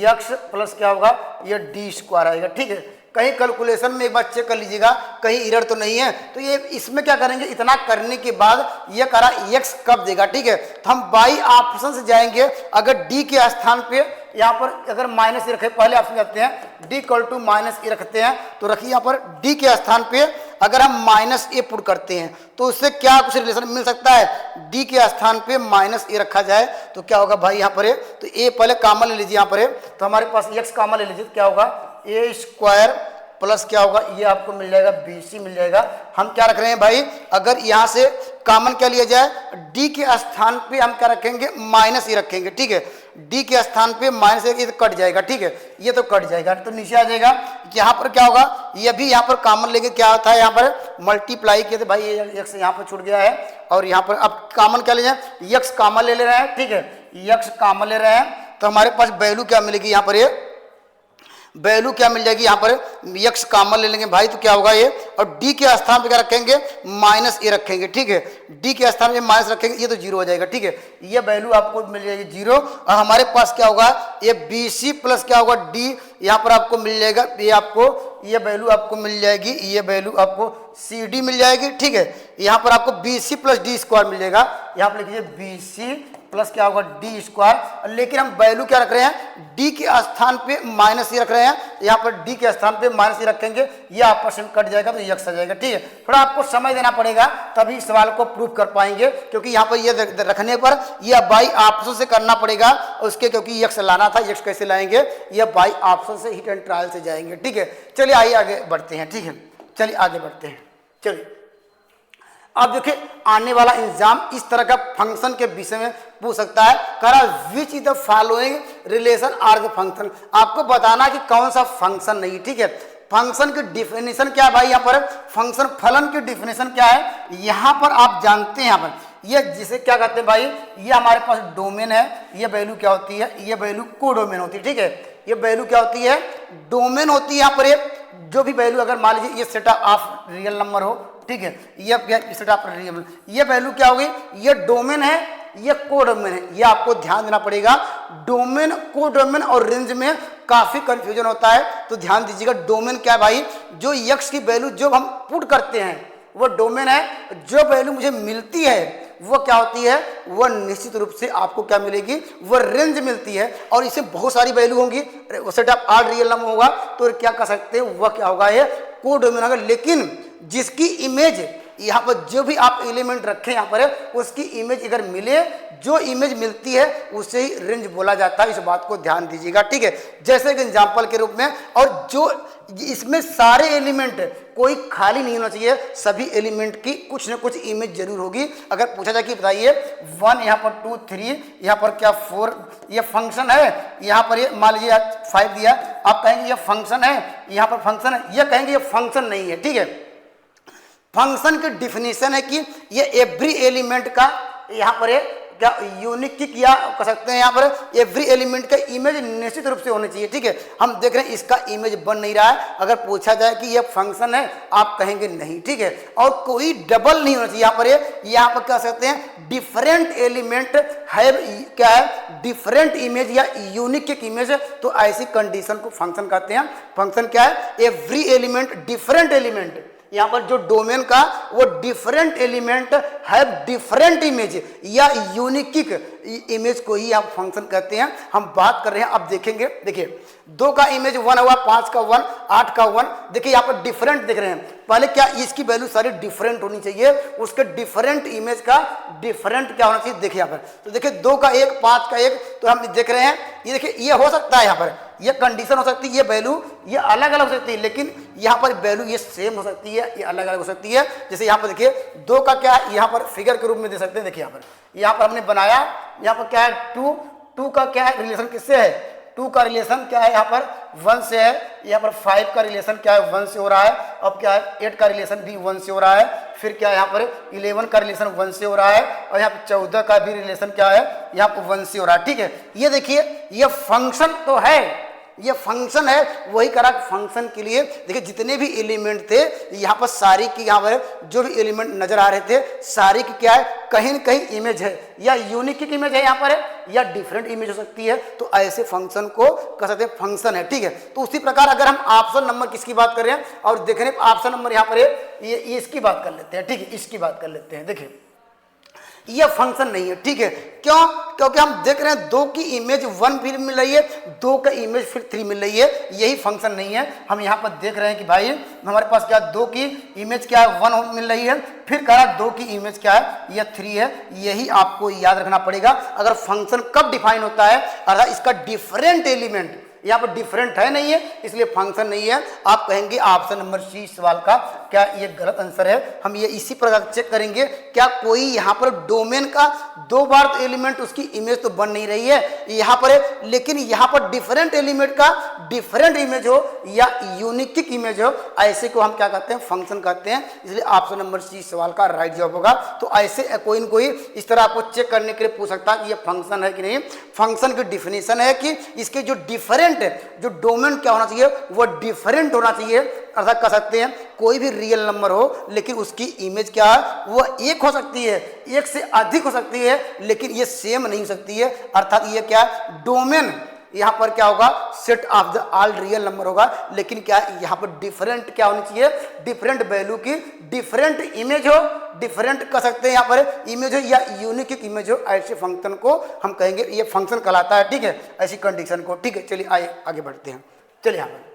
A: x plus क्या होगा ये डी स्क्वायर आएगा, ठीक है। कहीं कैलकुलेशन में एक बार चेक कर लीजिएगा कहीं एरर तो नहीं है। तो ये इसमें क्या करेंगे, इतना करने के बाद ये करा एक्स कब देगा, ठीक है। तो हम बाई ऑप्शन से जाएंगे, अगर डी के स्थान पे यहाँ पर अगर माइनस ए रखे, पहले ऑप्शन करते हैं डी इक्वल टू माइनस ए रखते हैं, तो रखिए यहाँ पर डी के स्थान पे अगर हम माइनस ए पुट करते हैं तो उससे क्या कुछ रिलेशन मिल सकता है, डी के स्थान पे माइनस ए रखा जाए तो क्या होगा भाई, यहाँ पर है तो ए पहले कॉमन ले लीजिए, यहाँ पर है तो हमारे पास एक्स कॉमन ले लीजिए, तो क्या होगा ए स्क्वायर प्लस क्या होगा ये आपको मिल जाएगा बी सी मिल जाएगा। हम क्या रख रहे हैं भाई, अगर यहाँ से कॉमन क्या लिया जाए, डी के स्थान पे हम क्या रखेंगे माइनस ए रखेंगे, ठीक है। डी के स्थान पे माइनस ए तो कट जाएगा, ठीक है, ये तो कट जाएगा तो नीचे आ जाएगा। यहाँ पर क्या होगा, ये भी यहाँ पर कॉमन लेंगे, क्या होता है यहाँ पर मल्टीप्लाई किए थे भाई, ये एक्स यहाँ पर छूट गया है, और यहाँ पर अब कॉमन क्या ले जाए, एक्स कॉमन ले रहे हैं, ठीक है, एक्स कॉमन ले रहे हैं, तो हमारे पास वैल्यू क्या मिलेगी, यहाँ पर ये वैल्यू क्या मिल जाएगी, यहाँ पर एक्स कॉमन ले लेंगे भाई, तो क्या होगा ये, और डी के स्थान पे क्या रखेंगे माइनस ए रखेंगे, ठीक है, डी के स्थान पे माइनस रखेंगे, ये तो जीरो हो जाएगा, ठीक है। ये वैल्यू आपको मिल जाएगी जीरो, और हमारे पास क्या होगा ये बी सी प्लस क्या होगा डी, यहाँ पर आपको मिल जाएगा ये आपको ये वैल्यू आपको मिल जाएगी, ये वैल्यू आपको सी डी मिल जाएगी, ठीक है। यहाँ पर आपको B C plus D square मिल जाएगा, यहाँ पर लिखिए बी सी प्लस क्या होगा डी स्क्वायर, लेकिन हम वैल्यू क्या रख रहे हैं, डी के स्थान पे माइनस ए रख रहे हैं, यहाँ पर डी के स्थान पे माइनस ए रखेंगे, ये आपस में कट जाएगा तो एक्स आ जाएगा, ठीक है। थोड़ा आपको समय देना पड़ेगा तभी इस सवाल को प्रूव कर पाएंगे, क्योंकि यहाँ पर ये रखने पर यह बाई ऑप्शन से करना पड़ेगा उसके, क्योंकि एक्स लाना था, एक्स कैसे लाएंगे, यह बाई ऑप्शन से हिट एंड ट्रायल से जाएंगे, ठीक है। चलिए आइए आगे बढ़ते हैं, ठीक है, चलिए आगे बढ़ते हैं। चलिए अब देखिए आने वाला एग्जाम इस तरह का फंक्शन के विषय में पूछ सकता है, करा which is the following relation are the function, आपको बताना कि कौन सा फंक्शन नहीं, ठीक है। फंक्शन की डिफिनेशन क्या है भाई, यहाँ पर फंक्शन फलन की डिफिनेशन क्या है, यहाँ पर आप जानते हैं, यहाँ पर ये जिसे क्या कहते हैं भाई, ये हमारे पास डोमेन है, ये वैल्यू क्या होती है, ये वैल्यू कोडोमेन होती है, ठीक है। ये वैल्यू क्या होती है, डोमेन होती है। यहाँ पर जो भी वैल्यू अगर मान लीजिए ये सेट ऑफ रियल नंबर हो, ठीक है, ये सेट ऑफ रियल नंबर, ये वैल्यू क्या होगी, ये डोमेन है, ये कोडोमेन है, ये आपको ध्यान देना पड़ेगा। डोमेन कोडोमेन और रेंज में काफी कंफ्यूजन होता है, तो ध्यान दीजिएगा। डोमेन क्या है भाई, जो एक्स की वैल्यू जो हम पुट करते हैं वो डोमेन है, जो वैल्यू मुझे मिलती है वो क्या होती है, वो निश्चित रूप से आपको क्या मिलेगी, वो रेंज मिलती है, और इसे बहुत सारी वैल्यू होंगी, set of odd real number होगा, तो क्या कर सकते हैं, वह क्या होगा, ये कोडोमेन होगा। लेकिन जिसकी इमेज यहाँ पर जो भी आप एलिमेंट रखें यहाँ पर उसकी इमेज अगर मिले, जो इमेज मिलती है उसे ही रेंज बोला जाता है। इस बात को ध्यान दीजिएगा, ठीक है। जैसे एक एग्जांपल के रूप में, और जो इसमें सारे एलिमेंट कोई खाली नहीं होना चाहिए, सभी एलिमेंट की कुछ न कुछ इमेज जरूर होगी। अगर पूछा जाए कि बताइए 1 यहाँ पर 2 3 यहाँ पर क्या 4 ये फंक्शन है, यहाँ पर ये मान लीजिए 5 दिया, आप कहेंगे ये फंक्शन है, यहाँ पर फंक्शन है, ये कहेंगे ये फंक्शन नहीं है, ठीक है। फंक्शन की डिफिनीशन है कि ये एवरी एलिमेंट का यहाँ पर क्या यूनिक की क्या कर सकते हैं, यहाँ पर एवरी एलिमेंट का इमेज निश्चित रूप से होनी चाहिए, ठीक है। हम देख रहे हैं इसका इमेज बन नहीं रहा है। अगर पूछा जाए कि ये फंक्शन है, आप कहेंगे नहीं, ठीक है। और कोई डबल नहीं होना चाहिए यहाँ पर, यहाँ पर कह सकते हैं डिफरेंट एलिमेंट है, क्या है डिफरेंट इमेज या यूनिक की इमेज है, तो ऐसी कंडीशन को फंक्शन कहते हैं। फंक्शन क्या है, एवरी एलिमेंट डिफरेंट एलिमेंट, यहाँ पर जो डोमेन का वो डिफरेंट एलिमेंट है डिफरेंट इमेज या यूनिक इमेज को ही आप फंक्शन कहते हैं। हम बात कर रहे हैं, अब देखेंगे, देखिए 2 का इमेज 1 हुआ, 5 का 1, 8 का 1, देखिए यहाँ पर डिफरेंट दिख रहे हैं। पहले क्या इसकी वैल्यू सारी डिफरेंट होनी चाहिए, उसके डिफरेंट इमेज का डिफरेंट क्या होना चाहिए, देखिए यहाँ पर। तो देखिए 2 का 1, 5 का 1, तो हम देख रहे हैं ये, देखिए ये हो सकता है, यहाँ पर ये कंडीशन हो सकती है, ये वैल्यू ये अलग अलग हो सकती है, लेकिन यहाँ पर वैल्यू ये सेम हो सकती है, ये अलग अलग हो सकती है। जैसे यहाँ पर देखिए 2 का क्या है, यहाँ पर फिगर के रूप में दे सकते हैं, देखिए यहाँ पर हमने बनाया, यहाँ पर क्या है 2 का क्या है रिलेशन किससे है, 2 का रिलेशन क्या है यहाँ पर 1 से है, यहाँ पर 5 का रिलेशन क्या है 1 से हो रहा है, अब क्या है 8 का रिलेशन भी 1 से हो रहा है, फिर क्या है यहाँ पर 11 का रिलेशन 1 से हो रहा है, और यहाँ पर 14 का भी रिलेशन क्या है यहाँ पर 1 से हो रहा है, ठीक है। ये देखिए ये फंक्शन तो है, ये फंक्शन है, वही करा फंक्शन के लिए। देखिए जितने भी एलिमेंट थे यहाँ पर सारी की, यहाँ पर जो भी एलिमेंट नजर आ रहे थे सारी की क्या है कहीं न कहीं इमेज है, या यूनिक इमेज है यहाँ पर है, या डिफरेंट इमेज हो सकती है, तो ऐसे फंक्शन को कह सकते हैं फंक्शन है, ठीक है। तो उसी प्रकार अगर हम ऑप्शन नंबर किसकी बात कर रहे हैं और देख रहे हैं ऑप्शन नंबर यहाँ पर है, ये इसकी बात कर लेते हैं, ठीक है, इसकी बात कर लेते हैं। देखिए यह फंक्शन नहीं है, ठीक है, क्यों, क्योंकि हम देख रहे हैं 2 की इमेज 1 फिर मिल रही है, 2 का इमेज फिर 3 मिल रही है, यही फंक्शन नहीं है। हम यहाँ पर देख रहे हैं कि भाई हमारे पास क्या 2 की इमेज क्या है 1 मिल रही है, फिर कह रहा 2 की इमेज क्या है यह 3 है, यही आपको याद रखना पड़ेगा। अगर फंक्शन कब डिफाइन होता है, अर्थात इसका डिफरेंट एलिमेंट यहाँ पर डिफरेंट है नहीं है, इसलिए फंक्शन नहीं है। आप कहेंगे ऑप्शन नंबर सी सवाल का क्या ये गलत आंसर है। हम ये इसी प्रकार चेक करेंगे, क्या कोई यहाँ पर डोमेन का 2 बार तो एलिमेंट उसकी इमेज तो बन नहीं रही है यहाँ पर है, लेकिन यहाँ पर डिफरेंट एलिमेंट का डिफरेंट इमेज हो या यूनिक इमेज हो, ऐसे को हम क्या कहते हैं फंक्शन कहते हैं। इसलिए ऑप्शन नंबर सी सवाल का राइट जवाब होगा। तो ऐसे कोई न कोई इस तरह आपको चेक करने के लिए पूछ सकता है कि ये फंक्शन है कि नहीं। फंक्शन की डिफिनेशन है कि इसके जो डिफरेंट जो डोमेन क्या होना चाहिए वो डिफरेंट होना चाहिए, अर्थात कह सकते हैं कोई भी रियल नंबर हो लेकिन उसकी इमेज क्या है वो एक हो सकती है, एक से अधिक हो सकती है, लेकिन ये सेम नहीं हो सकती है। अर्थात ये क्या डोमेन यहाँ पर क्या होगा set of the all real number होगा, लेकिन क्या यहाँ पर डिफरेंट क्या होनी चाहिए, डिफरेंट वैल्यू की डिफरेंट इमेज हो, डिफरेंट कह सकते हैं यहाँ पर इमेज हो या यूनिक इमेज हो, ऐसे फंक्शन को हम कहेंगे ये फंक्शन कहलाता है, ठीक है, ऐसी कंडीशन को, ठीक है। चलिए आगे बढ़ते हैं। चलिए यहाँ पर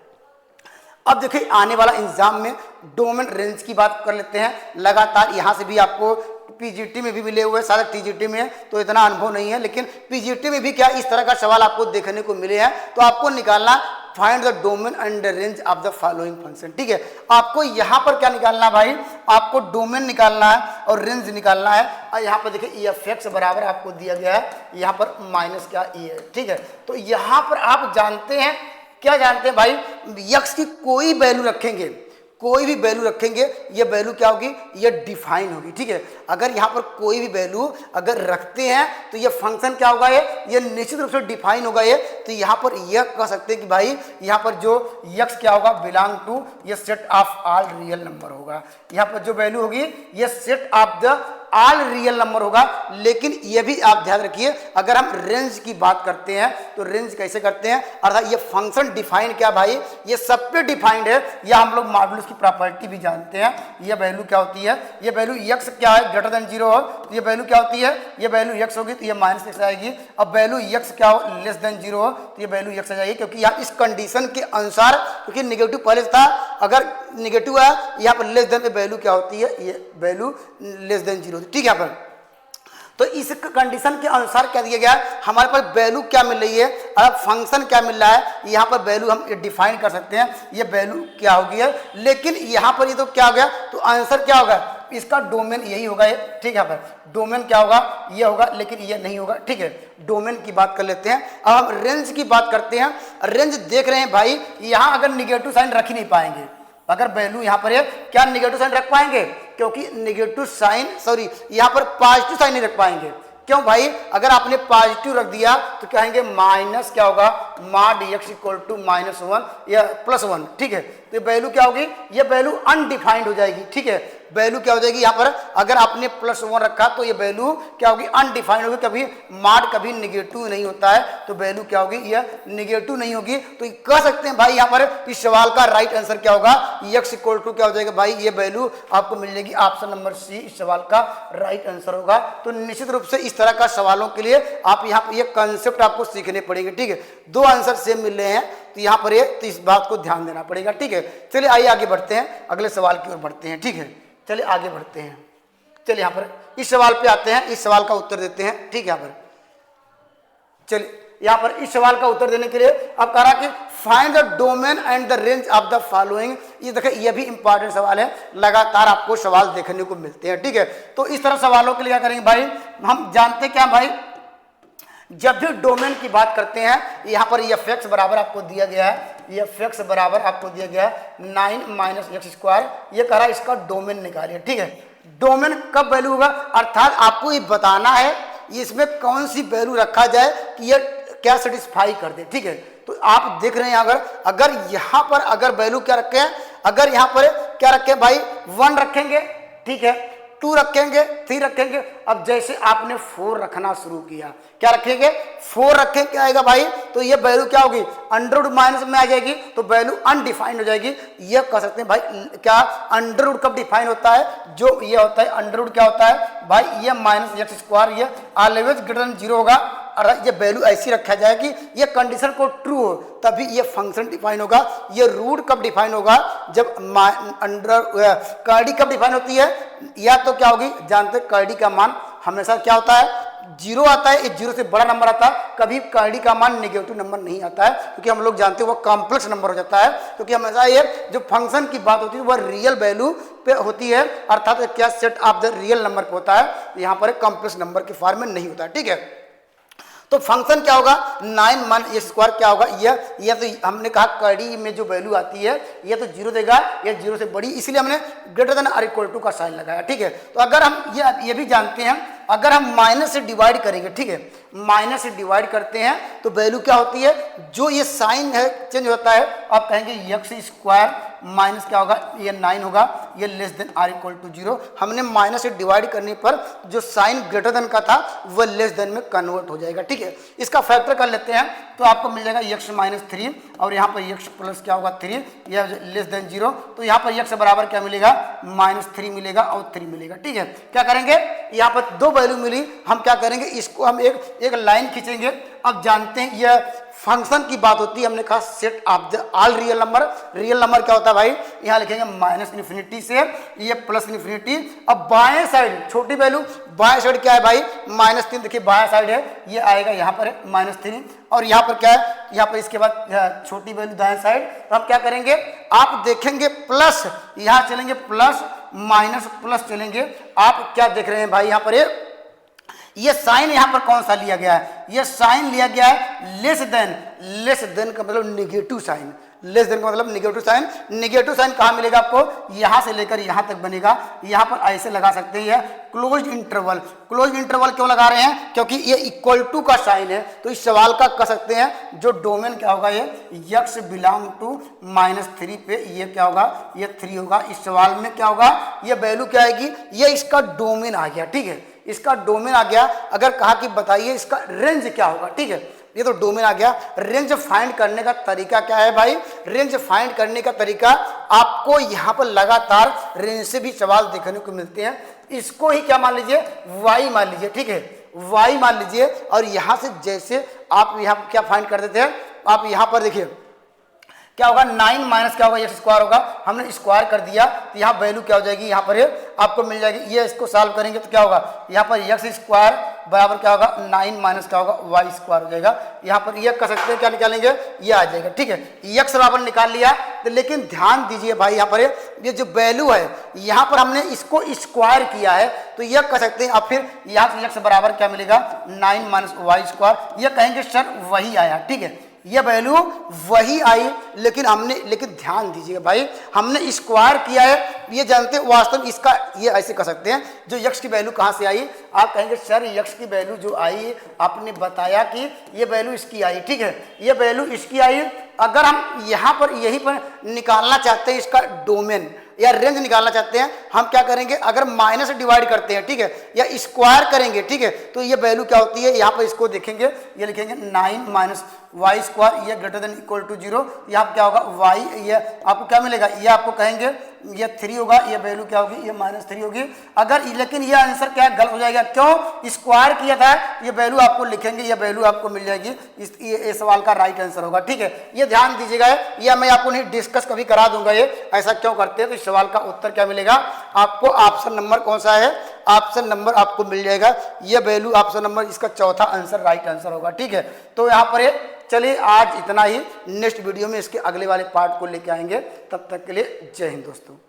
A: अब देखिए आने वाला एग्जाम में डोमेन रेंज की बात कर लेते हैं। लगातार यहाँ से भी आपको पीजीटी में भी मिले हुए, शायद टीजीटी में तो इतना अनुभव नहीं है, लेकिन पीजीटी में भी क्या इस तरह का सवाल आपको देखने को मिले हैं। तो आपको निकालना find the domain and range of the following function, ठीक है। आपको यहाँ पर क्या निकालना भाई, आपको डोमेन निकालना है और रेंज निकालना है। और यहाँ पर देखिए EF(x) बराबर आपको दिया गया है, यहाँ पर माइनस क्या E है, ठीक है। तो यहाँ पर आप जानते हैं, क्या जानते हैं भाई, x की कोई वैल्यू रखेंगे, कोई भी वैल्यू रखेंगे, ये वैल्यू क्या होगी, ये डिफाइन होगी, ठीक है। अगर यहाँ पर कोई भी वैल्यू अगर रखते हैं तो ये फंक्शन क्या होगा, ये निश्चित रूप से डिफाइन होगा। ये तो यहाँ पर यह कह सकते हैं कि भाई यहाँ पर जो x क्या होगा बिलोंग टू ये set of all real number होगा। यहाँ पर जो वैल्यू होगी ये set of the all real number होगा। लेकिन ये भी आप ध्यान रखिए, अगर हम रेंज की बात करते हैं तो रेंज कैसे करते हैं, अर्थात ये फंक्शन डिफाइन क्या भाई, ये सब पे डिफाइंड है, या हम लोग मॉड्यूलस की प्रॉपर्टी भी जानते हैं। ये वैल्यू क्या होती है, ये वैल्यू x क्या है ग्रेटर देन 0 हो तो ये वैल्यू क्या होती है, ये वैल्यू x होगी तो ये माइनस x आएगी। अब वैल्यू x क्या हो लेस देन 0 हो तो ये वैल्यू x आ जाएगी, क्योंकि यहाँ इस कंडीशन के अनुसार, क्योंकि निगेटिव पहले था, अगर निगेटिव है यहाँ पर लेस देन पे वैल्यू क्या होती है, ये वैल्यू लेस देन 0 होती है। ठीक है, यहाँ पर तो इस कंडीशन के अनुसार क्या दिया गया है, हमारे पास वैल्यू क्या मिल रही है, अब फंक्शन क्या मिल रहा है, यहाँ पर वैल्यू हम डिफाइन कर सकते हैं, ये वैल्यू क्या होगी है। लेकिन यहाँ पर ये तो क्या हो गया, तो आंसर क्या होगा, इसका डोमेन यही होगा ये। ठीक है, यहाँ पर डोमेन क्या होगा, ये होगा, लेकिन ये नहीं होगा। ठीक है, डोमेन की बात कर लेते हैं। अब हम रेंज की बात करते हैं। रेंज देख रहे हैं भाई, यहाँ अगर निगेटिव साइन रख ही नहीं पाएंगे, अगर वैल्यू यहाँ पर है, क्या निगेटिव साइन रख पाएंगे, क्योंकि निगेटिव साइन सॉरी यहाँ पर पॉजिटिव साइन नहीं रख पाएंगे। क्यों भाई, अगर आपने पॉजिटिव रख दिया तो कहेंगे माइनस क्या होगा, मॉड x इक्वल टू -1 या +1। ठीक है, तो वैल्यू क्या होगी, ये वैल्यू अनडिफाइंड हो जाएगी। ठीक है, वैल्यू क्या हो जाएगी, यहाँ पर अगर आपने +1 रखा तो ये वैल्यू क्या होगी, अनडिफाइंड होगी। कभी मॉड कभी निगेटिव नहीं होता है, तो वैल्यू क्या होगी, ये निगेटिव नहीं होगी। तो कह सकते हैं भाई यहाँ पर इस सवाल का राइट आंसर क्या होगा, x इक्वल टू क्या हो जाएगा भाई, ये वैल्यू आपको मिल जाएगी, ऑप्शन नंबर सी इस सवाल का राइट आंसर होगा। तो निश्चित रूप से इस तरह का सवालों के लिए आप यहाँ पर ये कंसेप्ट आपको सीखने पड़ेंगे। ठीक है, दो आंसर सेम मिल रहे हैं तो यहाँ पर ये, तो इस बात को ध्यान देना पड़ेगा। ठीक है, चलिए आइए आगे बढ़ते हैं, अगले सवाल की ओर बढ़ते हैं। ठीक है, चलिए आगे बढ़ते हैं। चलिए यहाँ पर इस सवाल पे आते हैं, इस सवाल का उत्तर देते हैं। ठीक है, यहाँ पर चलिए यहाँ पर इस सवाल का उत्तर देने के लिए अब कह रहा कि find the domain and the range of the following. ये देखिए, ये भी इंपॉर्टेंट सवाल है, लगातार आपको सवाल देखने को मिलते हैं। ठीक है, तो इस तरह सवालों के लिए क्या करेंगे भाई, हम जानते क्या भाई, जब भी डोमेन की बात करते हैं, यहाँ पर एफ एक्स बराबर आपको दिया गया है, एफ एक्स बराबर आपको दिया गया है 9 - x²। ये कह रहा है इसका डोमेन निकालिए। ठीक है, डोमेन कब वैल्यू होगा, अर्थात आपको ये बताना है इसमें कौन सी वैल्यू रखा जाए कि ये क्या सेटिस्फाई कर दे। ठीक है, तो आप देख रहे हैं अगर यहाँ पर अगर वैल्यू क्या रखे हैं, अगर यहाँ पर क्या रखे भाई 1 रखेंगे, ठीक है, 2 रखेंगे, 3 रखेंगे। अब जैसे आपने 4 रखना शुरू किया, क्या रखेंगे, 4 रखेंगे, क्या आएगा भाई, तो ये वैल्यू क्या होगी, अंडर रूट माइनस में आ जाएगी, तो वैल्यू अनडिफाइंड हो जाएगी। ये कह सकते हैं भाई, क्या अंडर रूट कब डिफाइन होता है, जो ये होता है अंडर रूट क्या होता है भाई, ये -x², ये ऑलवेज ग्रेटर देन 0 होगा। और ये वैल्यू ऐसी रखा जाए कि ये कंडीशन को ट्रू हो, तभी ये फंक्शन डिफाइन होगा। ये रूट कब डिफाइन होगा, जब कर्डी कब डिफाइन होती है, या तो क्या होगी, जानते कर्डी का मान हमेशा क्या होता है, 0 आता है, 0 से बड़ा नंबर आता है, कभी कर्डी का मान नेगेटिव नंबर नहीं आता है, क्योंकि हम लोग जानते हैं वो कॉम्प्लेक्स नंबर हो जाता है। क्योंकि हमेशा ये जो फंक्शन की बात होती है वह रियल वैल्यू पे होती है, अर्थात क्या set of the real number पे होता है, यहाँ पर कॉम्प्लेक्स नंबर के फॉर्म में नहीं होता है। ठीक है, तो फंक्शन क्या होगा, 9 - x² क्या होगा, ये तो हमने कहा कर्डी में जो वैल्यू आती है ये तो 0 देगा, ये 0 से बड़ी, इसलिए हमने ग्रेटर देन और इक्वल टू का साइन लगाया। ठीक है, तो अगर हम ये भी जानते हैं, अगर हम माइनस से डिवाइड करेंगे, ठीक है, माइनस से डिवाइड करते हैं तो वैल्यू क्या होती है, जो ये साइन है चेंज होता है, आप कहेंगे x² माइनस क्या होगा, ये 9 होगा, ये लेस देन और इक्वल टू 0। हमने माइनस से डिवाइड करने पर जो साइन ग्रेटर देन का था वह लेस देन में कन्वर्ट हो जाएगा। ठीक है, इसका फैक्टर कर लेते हैं तो आपको मिल जाएगा x - 3 और यहाँ पर x प्लस क्या होगा 3, यह लेस देन 0, तो यहाँ पर x बराबर क्या मिलेगा, -3 मिलेगा और 3 मिलेगा। ठीक है, क्या करेंगे, यहाँ पर 2 वैल्यू मिली, हम क्या करेंगे, इसको हम एक लाइन खींचेंगे। अब जानते हैं यह फंक्शन की बात होती है, हमने कहा set of the all real number. Real number क्या होता है भाई, यहाँ लिखेंगे -∞ से ये +∞। अब बाएं साइड छोटी वैल्यू, बाएं साइड क्या है भाई, -3, देखिए बाएं साइड है, ये आएगा यहाँ पर -3, और यहाँ पर क्या है, यहाँ पर इसके बाद छोटी वैल्यू दाएं साइड। तो हम क्या करेंगे, आप देखेंगे प्लस, यहाँ चलेंगे प्लस माइनस प्लस चलेंगे। आप क्या देख रहे हैं भाई, यहाँ पर ये साइन यहाँ पर कौन सा लिया गया है, ये साइन लिया गया है लेस देन का मतलब नेगेटिव साइन। लेस देन का मतलब निगेटिव साइन। निगेटिव साइन कहाँ मिलेगा आपको, यहाँ से लेकर यहाँ तक बनेगा, यहाँ पर ऐसे लगा सकते हैं क्लोज्ड इंटरवल। क्लोज्ड इंटरवल क्यों लगा रहे हैं, क्योंकि ये इक्वल टू का साइन है, तो इस सवाल का कह सकते हैं जो डोमेन क्या होगा, ये x बिलोंग टू -3 पे ये क्या होगा, ये 3 होगा। इस सवाल में क्या होगा, ये वैल्यू क्या आएगी, ये इसका डोमेन आ गया, ठीक है, इसका डोमेन आ गया। अगर कहा कि बताइए इसका रेंज क्या होगा, ठीक है, ये तो डोमेन आ गया। रेंज फाइंड करने का तरीका क्या है भाई, रेंज फाइंड करने का तरीका आपको यहाँ पर लगातार रेंज से भी सवाल देखने को मिलते हैं। इसको ही क्या मान लीजिए, y मान लीजिए, ठीक है, y मान लीजिए। और यहाँ से जैसे आप यहाँ क्या फाइंड कर देते हैं, आप यहाँ पर देखिए क्या होगा, 9 माइनस क्या होगा, एक्स स्क्वायर होगा, हमने स्क्वायर कर दिया तो यहाँ वैल्यू क्या हो जाएगी, यहाँ पर आपको मिल जाएगी। ये इसको सॉल्व करेंगे तो क्या होगा, यहाँ पर एक्स स्क्वायर बराबर क्या होगा, 9 माइनस क्या होगा, वाई स्क्वायर हो जाएगा। यहाँ पर ये कह सकते हैं क्या निकालेंगे, ये आ जाएगा, ठीक है, एक्स बराबर निकाल लिया। तो लेकिन ध्यान दीजिए भाई, यहाँ पर ये जो वैल्यू है, यहाँ पर हमने इसको स्क्वायर किया है, तो यह कह सकते हैं। अब फिर यहाँ से एक्स बराबर क्या मिलेगा, 9 माइनस वाई स्क्वायर। ये कहेंगे सर वही आया, ठीक है, ये वैल्यू वही आई, लेकिन ध्यान दीजिएगा भाई, हमने स्क्वायर किया है, ये जानते हैं वास्तव में इसका, ये ऐसे कह सकते हैं जो यक्स की वैल्यू कहाँ से आई। आप कहेंगे सर यक्स की वैल्यू जो आई, आपने बताया कि ये वैल्यू इसकी आई, ठीक है, ये वैल्यू इसकी आई। अगर हम यहाँ पर यहीं पर निकालना चाहते हैं इसका डोमेन या रेंज निकालना चाहते हैं, हम क्या करेंगे, अगर माइनस से डिवाइड करते हैं, ठीक है, या स्क्वायर करेंगे, ठीक है, तो ये वैल्यू क्या होती है, यहाँ पर इसको देखेंगे, ये लिखेंगे 9 माइनस वाई स्क्वायर, ये ग्रेटर देन इक्वल टू 0। यहाँ क्या होगा, वाई, ये आपको क्या मिलेगा, ये आपको कहेंगे ये 3 होगा, ये वैल्यू क्या होगी, ये -3 होगी। अगर लेकिन ये आंसर क्या गलत हो जाएगा, क्यों, स्क्वायर किया था, ये वैल्यू आपको लिखेंगे, ये वैल्यू आपको मिल जाएगी, ये सवाल का राइट आंसर होगा, ठीक है। ये ध्यान दीजिएगा, ये मैं आपको नहीं डिस्कस कभी करा दूंगा, ये ऐसा क्यों करते हैं। तो इस सवाल का उत्तर क्या मिलेगा आपको, ऑप्शन नंबर कौन सा है, ऑप्शन नंबर आपको मिल जाएगा, ये वैल्यू ऑप्शन नंबर इसका चौथा आंसर राइट आंसर होगा, ठीक है। तो यहाँ पर चलिए आज इतना ही, नेक्स्ट वीडियो में इसके अगले वाले पार्ट को लेके आएंगे, तब तक के लिए जय हिंद दोस्तों।